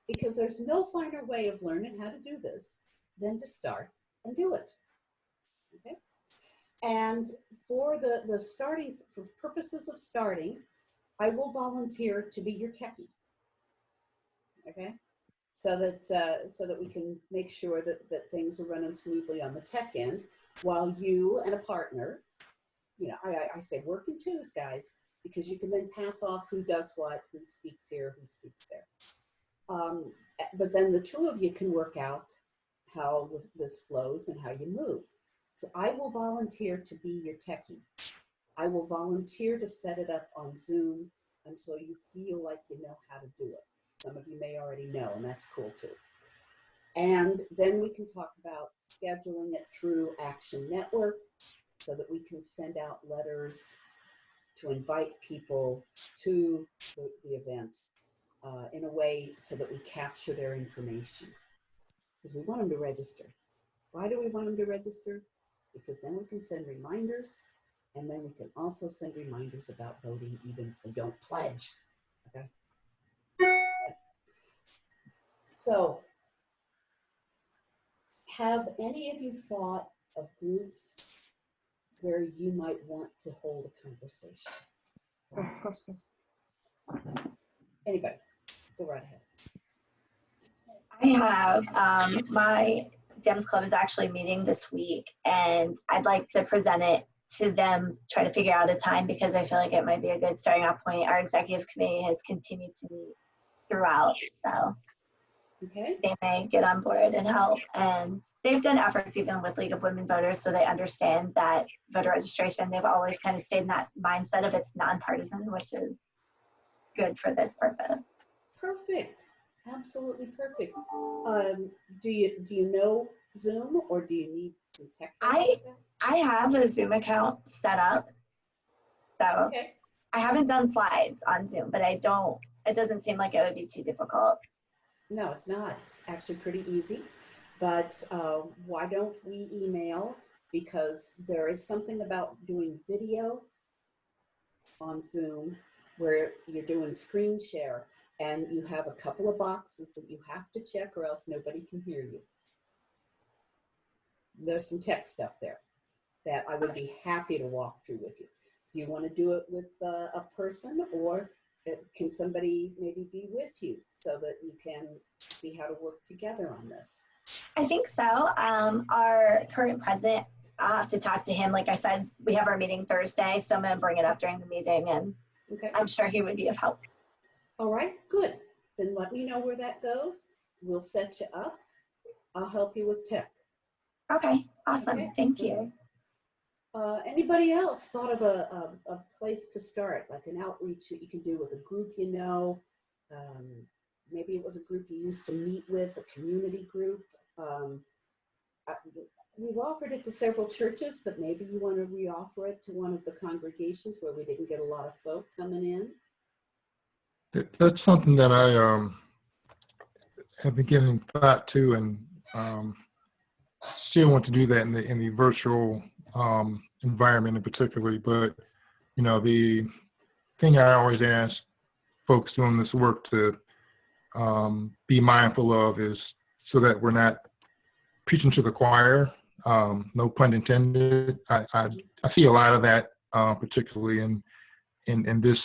B: because there's no finer way of learning how to do this than to start and do it. Okay. And for the starting, for purposes of starting, I will volunteer to be your techie. Okay, so that we can make sure that things are running smoothly on the tech end, while you and a partner, you know, I say work in twos, guys, because you can then pass off who does what, who speaks here, who speaks there. But then the two of you can work out how this flows and how you move. So I will volunteer to be your techie. I will volunteer to set it up on Zoom until you feel like you know how to do it. Some of you may already know, and that's cool too. And then we can talk about scheduling it through Action Network so that we can send out letters to invite people to the event in a way so that we capture their information, because we want them to register. Why do we want them to register? Because then we can send reminders, and then we can also send reminders about voting even if they don't pledge, okay? So, have any of you thought of groups where you might want to hold a conversation? Anybody, go right ahead.
D: I have, my Dems Club is actually meeting this week, and I'd like to present it to them, try to figure out a time, because I feel like it might be a good starting off point. Our executive committee has continued to meet throughout, so.
B: Okay.
D: they may get on board and help. And they've done efforts even with League of Women Voters, so they understand that voter registration, they've always kind of stayed in that mindset of it's nonpartisan, which is good for this purpose.
B: Perfect. Absolutely perfect. Do you know Zoom, or do you need some tech help with that?
D: I have a Zoom account set up. So
B: Okay.
D: I haven't done slides on Zoom, but it doesn't seem like it would be too difficult.
B: No, it's not. It's actually pretty easy. But why don't we email? Because there is something about doing video on Zoom where you're doing screen share, and you have a couple of boxes that you have to check or else nobody can hear you. There's some tech stuff there that I would be happy to walk through with you. Do you want to do it with a person, or can somebody maybe be with you so that you can see how to work together on this?
D: I think so. Our current president, I'll have to talk to him. Like I said, we have our meeting Thursday, so I'm going to bring it up during the meeting, and
B: okay.
D: I'm sure he would be of help.
B: All right, good. Then let me know where that goes. We'll set you up. I'll help you with tech.
D: Okay, awesome.
B: Okay.
D: Thank you.
B: Anybody else thought of a place to start, like an outreach that you can do with a group you know? Maybe it was a group you used to meet with, a community group. We've offered it to several churches, but maybe you want to reoffer it to one of the congregations where we didn't get a lot of folk coming in.
K: That's something that I have been giving thought to, and still want to do that in the virtual environment in particular. But the thing I always ask folks doing this work to be mindful of is so that we're not preaching to the choir. No pun intended. I see a lot of that, particularly in this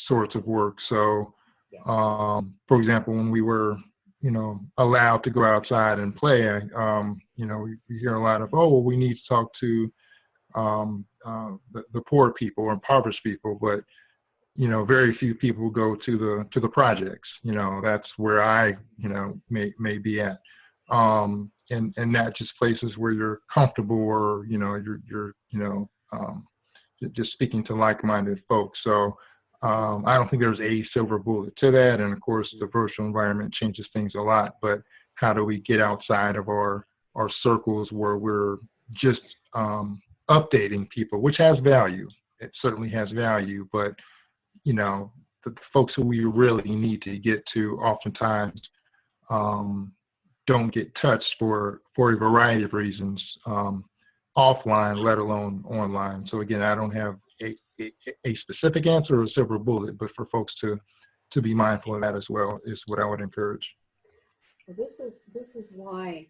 K: sort of work. So, for example, when we were allowed to go outside and play, we hear a lot of, oh, well, we need to talk to the poor people or impoverished people, but very few people go to the projects. That's where I may be at, and not just places where you're comfortable or you're just speaking to like-minded folks. So I don't think there's a silver bullet to that, and of course the virtual environment changes things a lot. But how do we get outside of our circles where we're just updating people, which has value? It certainly has value, but the folks who we really need to get to oftentimes don't get touched for a variety of reasons, offline, let alone online. So again, I don't have a specific answer or a silver bullet, but for folks to be mindful of that as well is what I would encourage.
B: Well, this is why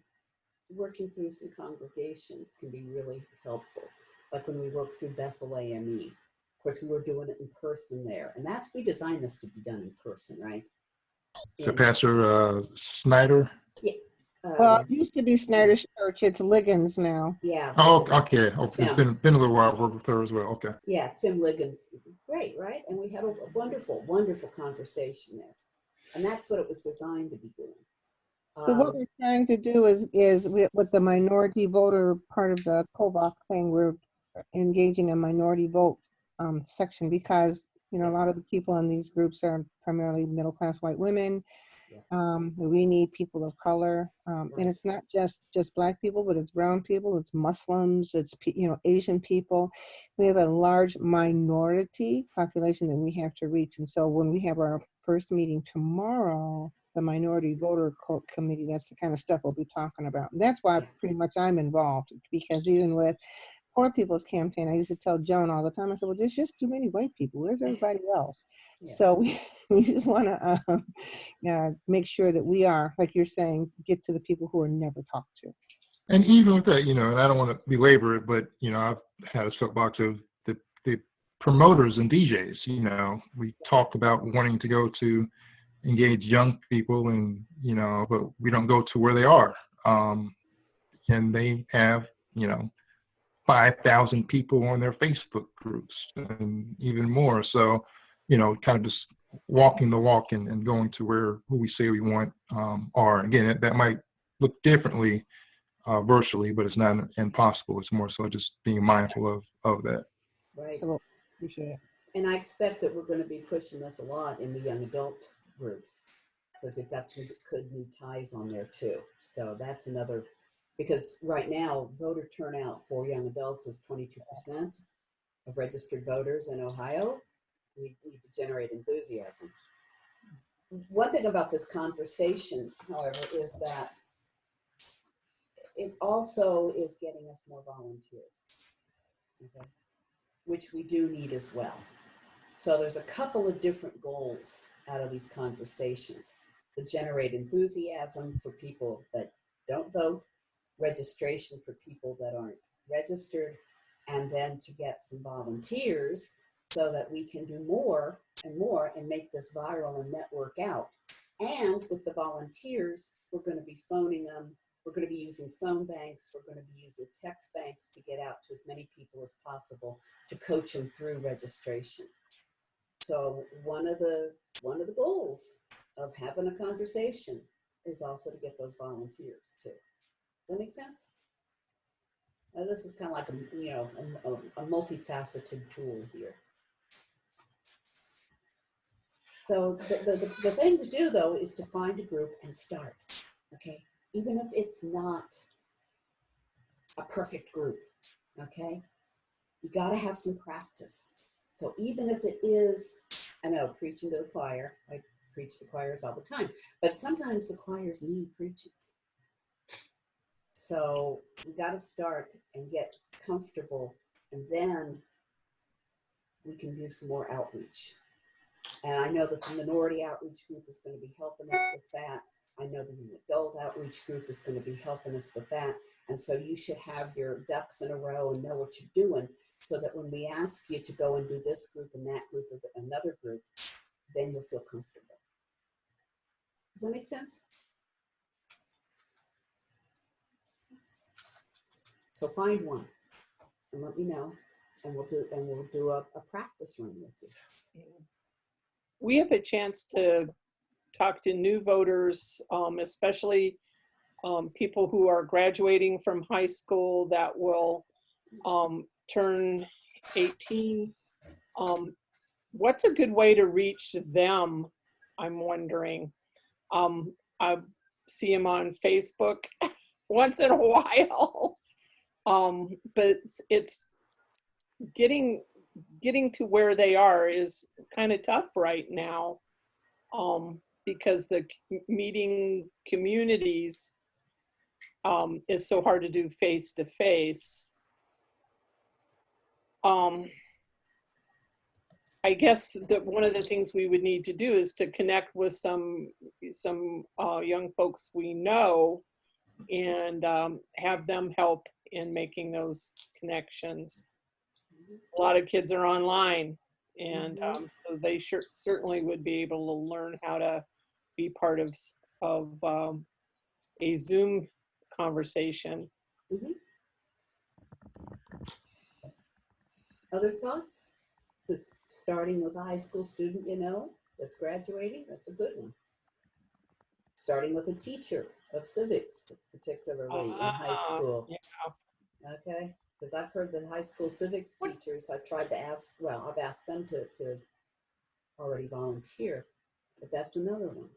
B: working through some congregations can be really helpful. Like when we worked through Becelaere. Of course, we were doing it in person there, and we designed this to be done in person, right?
K: So Pastor Snyder?
B: Yeah.
A: Well, it used to be Snyder's Church. It's Liggins now.
B: Yeah.
K: Oh,
B: Liggins.
K: okay. It's been a little while. I've worked with her as well. Okay.
B: Yeah, Tim Liggins. Great, right? And we had a wonderful, wonderful conversation there. And that's what it was designed to be doing.
A: So what we're trying to do is with the minority voter part of the COVOC thing, we're engaging a minority vote section, because a lot of the people in these groups are primarily middle-class white women. We need people of color, and it's not just Black people, but it's brown people, it's Muslims, it's Asian people. We have a large minority population that we have to reach, and so when we have our first meeting tomorrow, the minority voter committee, that's the kind of stuff we'll be talking about. And that's why pretty much I'm involved, because even with Poor People's Campaign, I used to tell Joan all the time, I said, well, there's just too many white people. Where's everybody else? Yeah. So we just want to make sure that we are, like you're saying, get to the people who are never talked to.
K: And even with that, and I don't want to belabor it, but, I've had a soapbox of the promoters and DJs. We talked about wanting to go to engage young people, and, but we don't go to where they are. And they have, 5,000 people on their Facebook groups and even more. So, kind of just walking the walk and going to where who we say we want are. Again, that might look differently virtually, but it's not impossible. It's more so just being mindful of that.
B: Right.
A: So appreciate it.
B: And I expect that we're going to be pushing this a lot in the young adult groups, because we've got some good new ties on there too. So that's another, because right now voter turnout for young adults is 22% of registered voters in Ohio. We need to generate enthusiasm. One thing about this conversation, however, is that it also is getting us more volunteers, okay, which we do need as well. So there's a couple of different goals out of these conversations: to generate enthusiasm for people that don't vote, registration for people that aren't registered, and then to get some volunteers so that we can do more and more and make this viral and network out. And with the volunteers, we're going to be phoning them. We're going to be using phone banks. We're going to be using text banks to get out to as many people as possible to coach them through registration. So one of the goals of having a conversation is also to get those volunteers too. Does that make sense? Now, this is kind of like a multifaceted tool here. So the thing to do though is to find a group and start. Okay, even if it's not a perfect group. Okay, you got to have some practice. So even if it is, I know, preaching to the choir, I preach to choirs all the time, but sometimes the choirs need preaching. So we got to start and get comfortable, and then we can do some more outreach. And I know that the minority outreach group is going to be helping us with that. I know the adult outreach group is going to be helping us with that. And so you should have your ducks in a row and know what you're doing, so that when we ask you to go and do this group and that group or another group, then you'll feel comfortable. Does that make sense? So find one and let me know, and we'll do a practice run with you.
C: We have a chance to talk to new voters, especially people who are graduating from high school that will turn 18. What's a good way to reach them? I'm wondering. I see them on Facebook once in a while, but it's getting to where they are is kind of tough right now, because the meeting communities is so hard to do face to face. I guess that one of the things we would need to do is to connect with some young folks we know and have them help in making those connections. A lot of kids are online, and so they certainly would be able to learn how to be part of a Zoom conversation.
B: Other thoughts? Because starting with a high school student, that's graduating, that's a good one. Starting with a teacher of civics, particularly in high school. Yeah. Okay, because I've heard that high school civics teachers, I've tried to ask, I've asked them to already volunteer, but that's another one.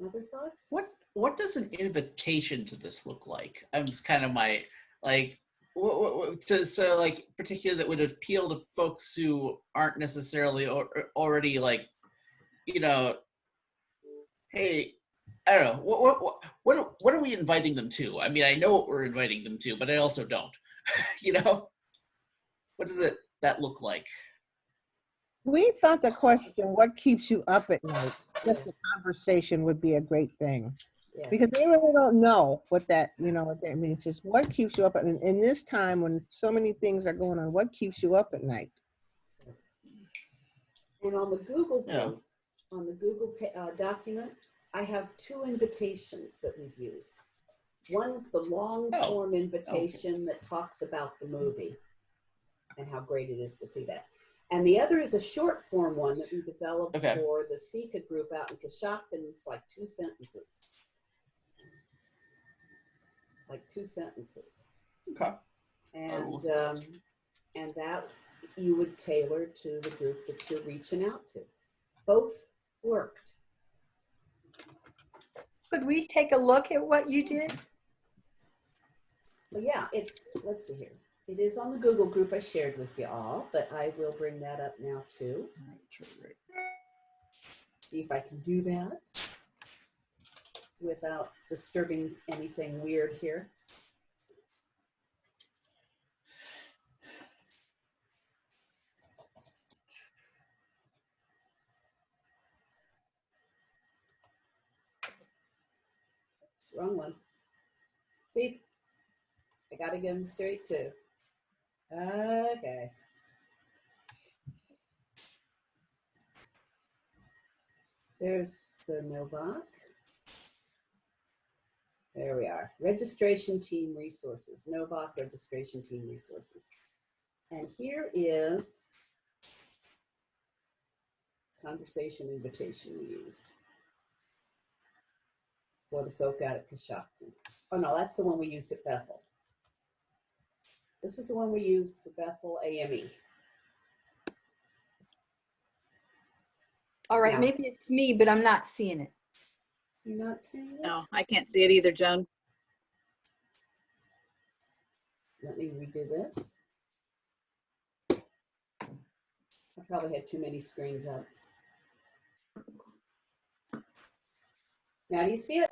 B: Other thoughts?
H: What does an invitation to this look like? I'm just kind of my, like, so like particularly that would appeal to folks who aren't necessarily already like, hey, I don't know, what are we inviting them to? I mean, I know what we're inviting them to, but I also don't. What does that look like?
A: We thought the question, what keeps you up at night? Just the conversation would be a great thing. Yeah. Because they really don't know what that means. Just what keeps you up in this time when so many things are going on, what keeps you up at night?
B: And on the Google document, I have 2 invitations that we've used. One is the long form invitation that talks about the movie and how great it is to see that. And the other is a short form one that we developed
H: Okay.
B: for the Sika group out in Coshocton. It's like 2 sentences. It's like 2 sentences.
H: Okay.
B: And that you would tailor to the group that you're reaching out to. Both worked.
F: Could we take a look at what you did?
B: Well, yeah, let's see here. It is on the Google group I shared with you all, but I will bring that up now too. See if I can do that without disturbing anything weird here. Oops, wrong one. See, I got to get them straight too. Okay. There's the Novak. There we are. Registration team resources. Novak registration team resources. And here is conversation invitation we used for the folk out at Coshocton. Oh no, that's the one we used at Bethel. This is the one we used for Bethel AME.
F: All right,
B: Yeah.
F: maybe it's me, but I'm not seeing it.
B: You're not seeing it?
G: No, I can't see it either, Joan.
B: Let me redo this. I probably had too many screens up. Now do you see it?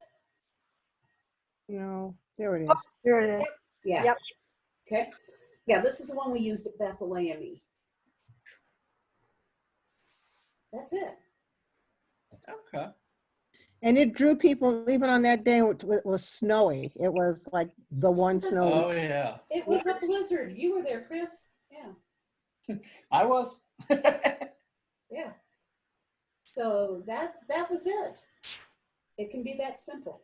A: No, there it is.
F: There it is.
B: Yeah.
F: Yep.
B: Okay. Yeah, this is the one we used at Bethel AME. That's it.
H: Okay.
A: And it drew people, even on that day, it was snowy. It was like the one snowy.
H: Oh yeah.
B: It was a blizzard. You were there, Chris. Yeah.
H: I was.
B: Yeah. So that was it. It can be that simple.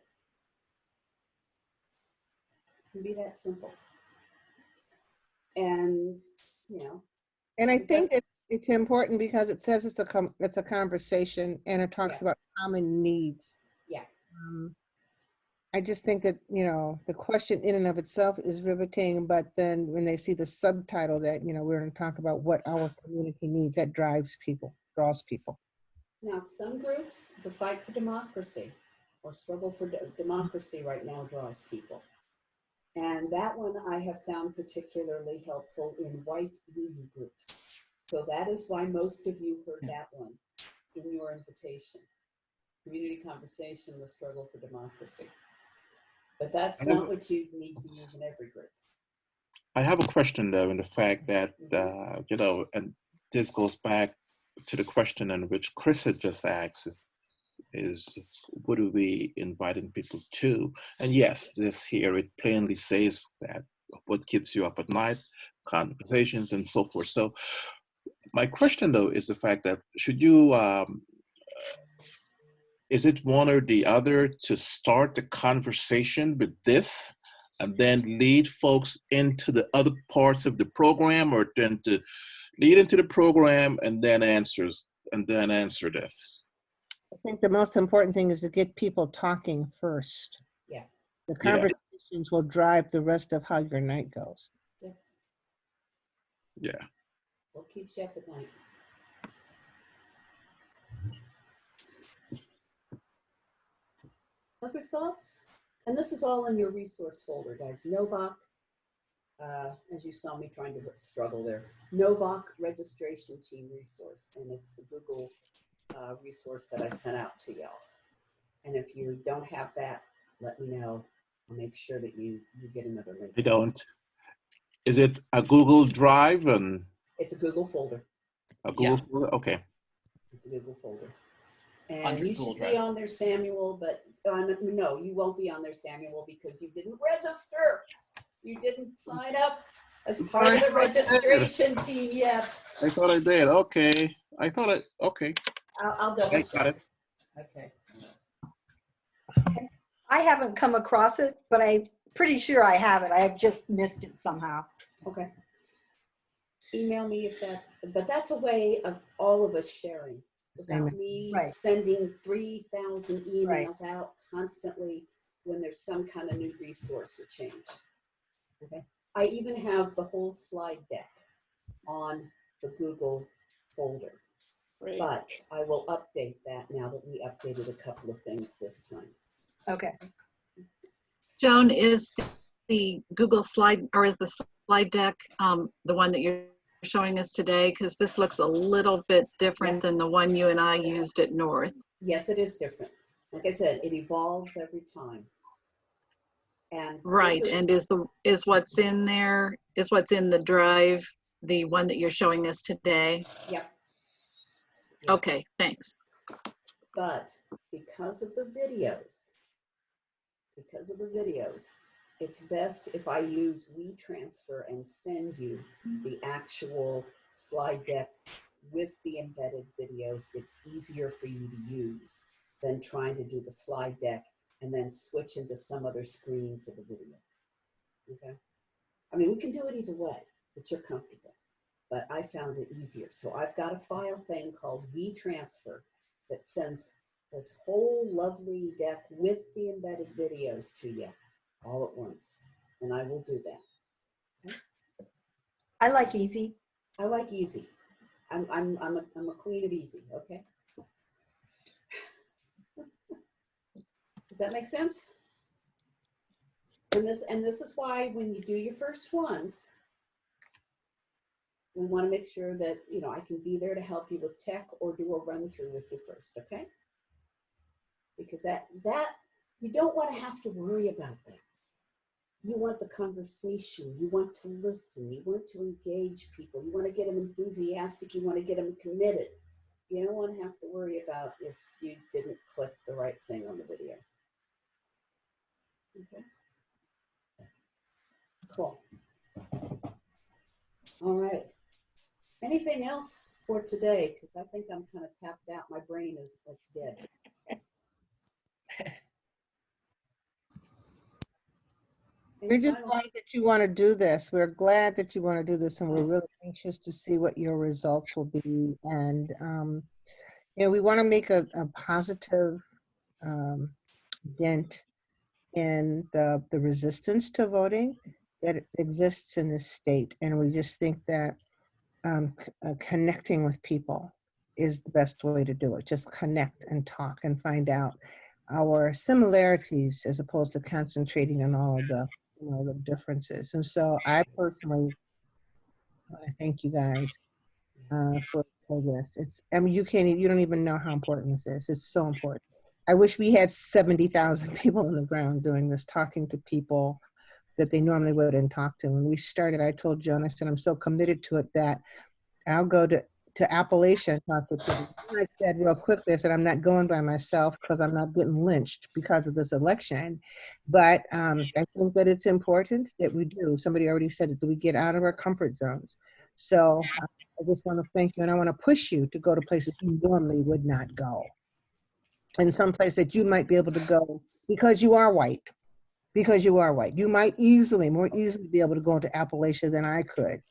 B: It can be that simple. And
A: And I think it's important because it says it's a conversation, and it talks about common needs.
B: Yeah.
A: I just think that, the question in and of itself is riveting, but then when they see the subtitle that, we're going to talk about what our community needs, that draws people.
B: Now, some groups, the fight for democracy or struggle for democracy right now draws people. And that one I have found particularly helpful in white UU groups. So that is why most of you heard that one in your invitation. Community conversation, the struggle for democracy. But that's not what you need to use in every group.
J: I have a question though, in the fact that, and this goes back to the question in which Chris had just asked is what are we inviting people to? And yes, this here, it plainly says that what keeps you up at night, conversations and so forth. So my question though is the fact that should you, is it one or the other to start the conversation with this and then lead folks into the other parts of the program, or then to lead into the program and then answer this?
A: I think the most important thing is to get people talking first.
B: Yeah.
A: The conversations will drive the rest of how your night goes.
J: Yeah.
B: What keeps you up at night? Other thoughts? And this is all in your resource folder, guys. Novak, as you saw me trying to struggle there, Novak registration team resource, and it's the Google resource that I sent out to y'all. And if you don't have that, let me know. I'll make sure that you get another link.
J: I don't. Is it a Google Drive? And
B: it's a Google folder.
J: A Google folder? Okay.
B: It's a Google folder. And you should be on there, Samuel, but no, you won't be on there, Samuel, because you didn't register. You didn't sign up as part of the registration team yet.
J: I thought I did. Okay. Okay.
B: I'll double check. Okay.
F: I haven't come across it, but I'm pretty sure I have it. I have just missed it somehow.
B: Okay. email me if that, but that's a way of all of us sharing without me
F: Right.
B: sending 3,000 emails out constantly when there's some kind of new resource or change. Okay. I even have the whole slide deck on the Google folder,
C: Great.
B: but I will update that now that we updated a couple of things this time.
F: Okay.
G: Joan, is the Google slide, or is the slide deck the one that you're showing us today? Because this looks a little bit different than the one you and I used at North.
B: Yes, it is different. Like I said, it evolves every time. And
G: right, and is what's in there, is what's in the drive the one that you're showing us today?
B: Yep.
G: Okay, thanks.
B: But because of the videos, it's best if I use WeTransfer and send you the actual slide deck with the embedded videos. It's easier for you to use than trying to do the slide deck and then switch into some other screen for the video. Okay? I mean, we can do it either way, but you're comfortable. But I found it easier. So I've got a file thing called WeTransfer that sends this whole lovely deck with the embedded videos to you all at once. And I will do that. Okay?
F: I like easy.
B: I like easy. I'm a queen of easy, okay? Does that make sense? And this is why when you do your first ones, we want to make sure that, you know, I can be there to help you with tech or do a run through with you first, okay? Because that you don't want to have to worry about that. You want the conversation, you want to listen, you want to engage people, you want to get them enthusiastic, you want to get them committed. You don't want to have to worry about if you didn't click the right thing on the video. Okay. Cool. All right. Anything else for today? Because I think I'm kind of tapped out. My brain is like dead.
A: We're just glad that you want to do this. We're glad that you want to do this, and we're really anxious to see what your results will be. And you know, we want to make a positive dent in the resistance to voting that exists in this state. And we just think that connecting with people is the best way to do it. Just connect and talk and find out our similarities as opposed to concentrating on all of the, you know, the differences. And so I personally want to thank you guys for this. It's, I mean, you don't even know how important this is. It's so important. I wish we had 70,000 people on the ground doing this, talking to people that they normally wouldn't talk to. When we started, I told Joan, I said, I'm so committed to it that I'll go to Appalachia and talk to people. And I said real quickly, I said, I'm not going by myself because I'm not getting lynched because of this election. But I think that it's important that we do. Somebody already said it, that we get out of our comfort zones. So I just want to thank you, and I want to push you to go to places you normally would not go. And some place that you might be able to go because you are white. Because you are white. You might more easily be able to go into Appalachia than I could.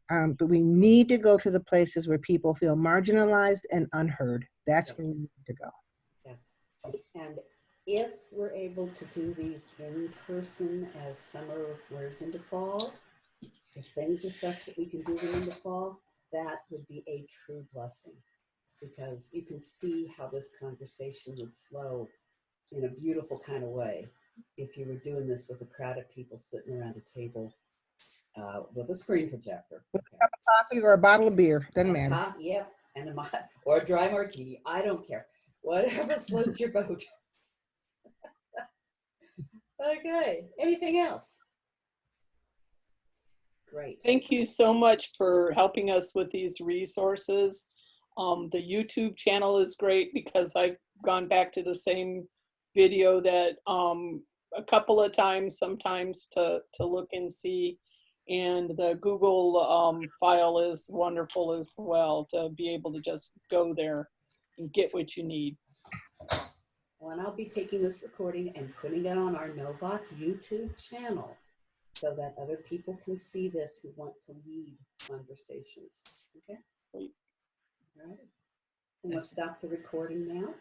A: But we need to go to the places where people feel marginalized and unheard. That's where we need to go.
B: Yes. And if we're able to do these in person as summer wears into fall, if things are such that we can do them in the fall, that would be a true blessing, because you can see how this conversation would flow in a beautiful kind of way if you were doing this with a crowd of people sitting around a table with a screen projector.
A: With a cup of coffee or a bottle of beer, doesn't matter.
B: Coffee, yep, and or a dry martini. I don't care. Whatever floats your boat. Okay. Anything else? Great.
C: Thank you so much for helping us with these resources. The YouTube channel is great because I've gone back to the same video that a couple of times sometimes to look and see. And the Google file is wonderful as well, to be able to just go there and get what you need.
B: Well, and I'll be taking this recording and putting it on our Novak YouTube channel so that other people can see this who want to lead conversations. Okay?
C: Great.
B: All right. I'm going to stop the recording now.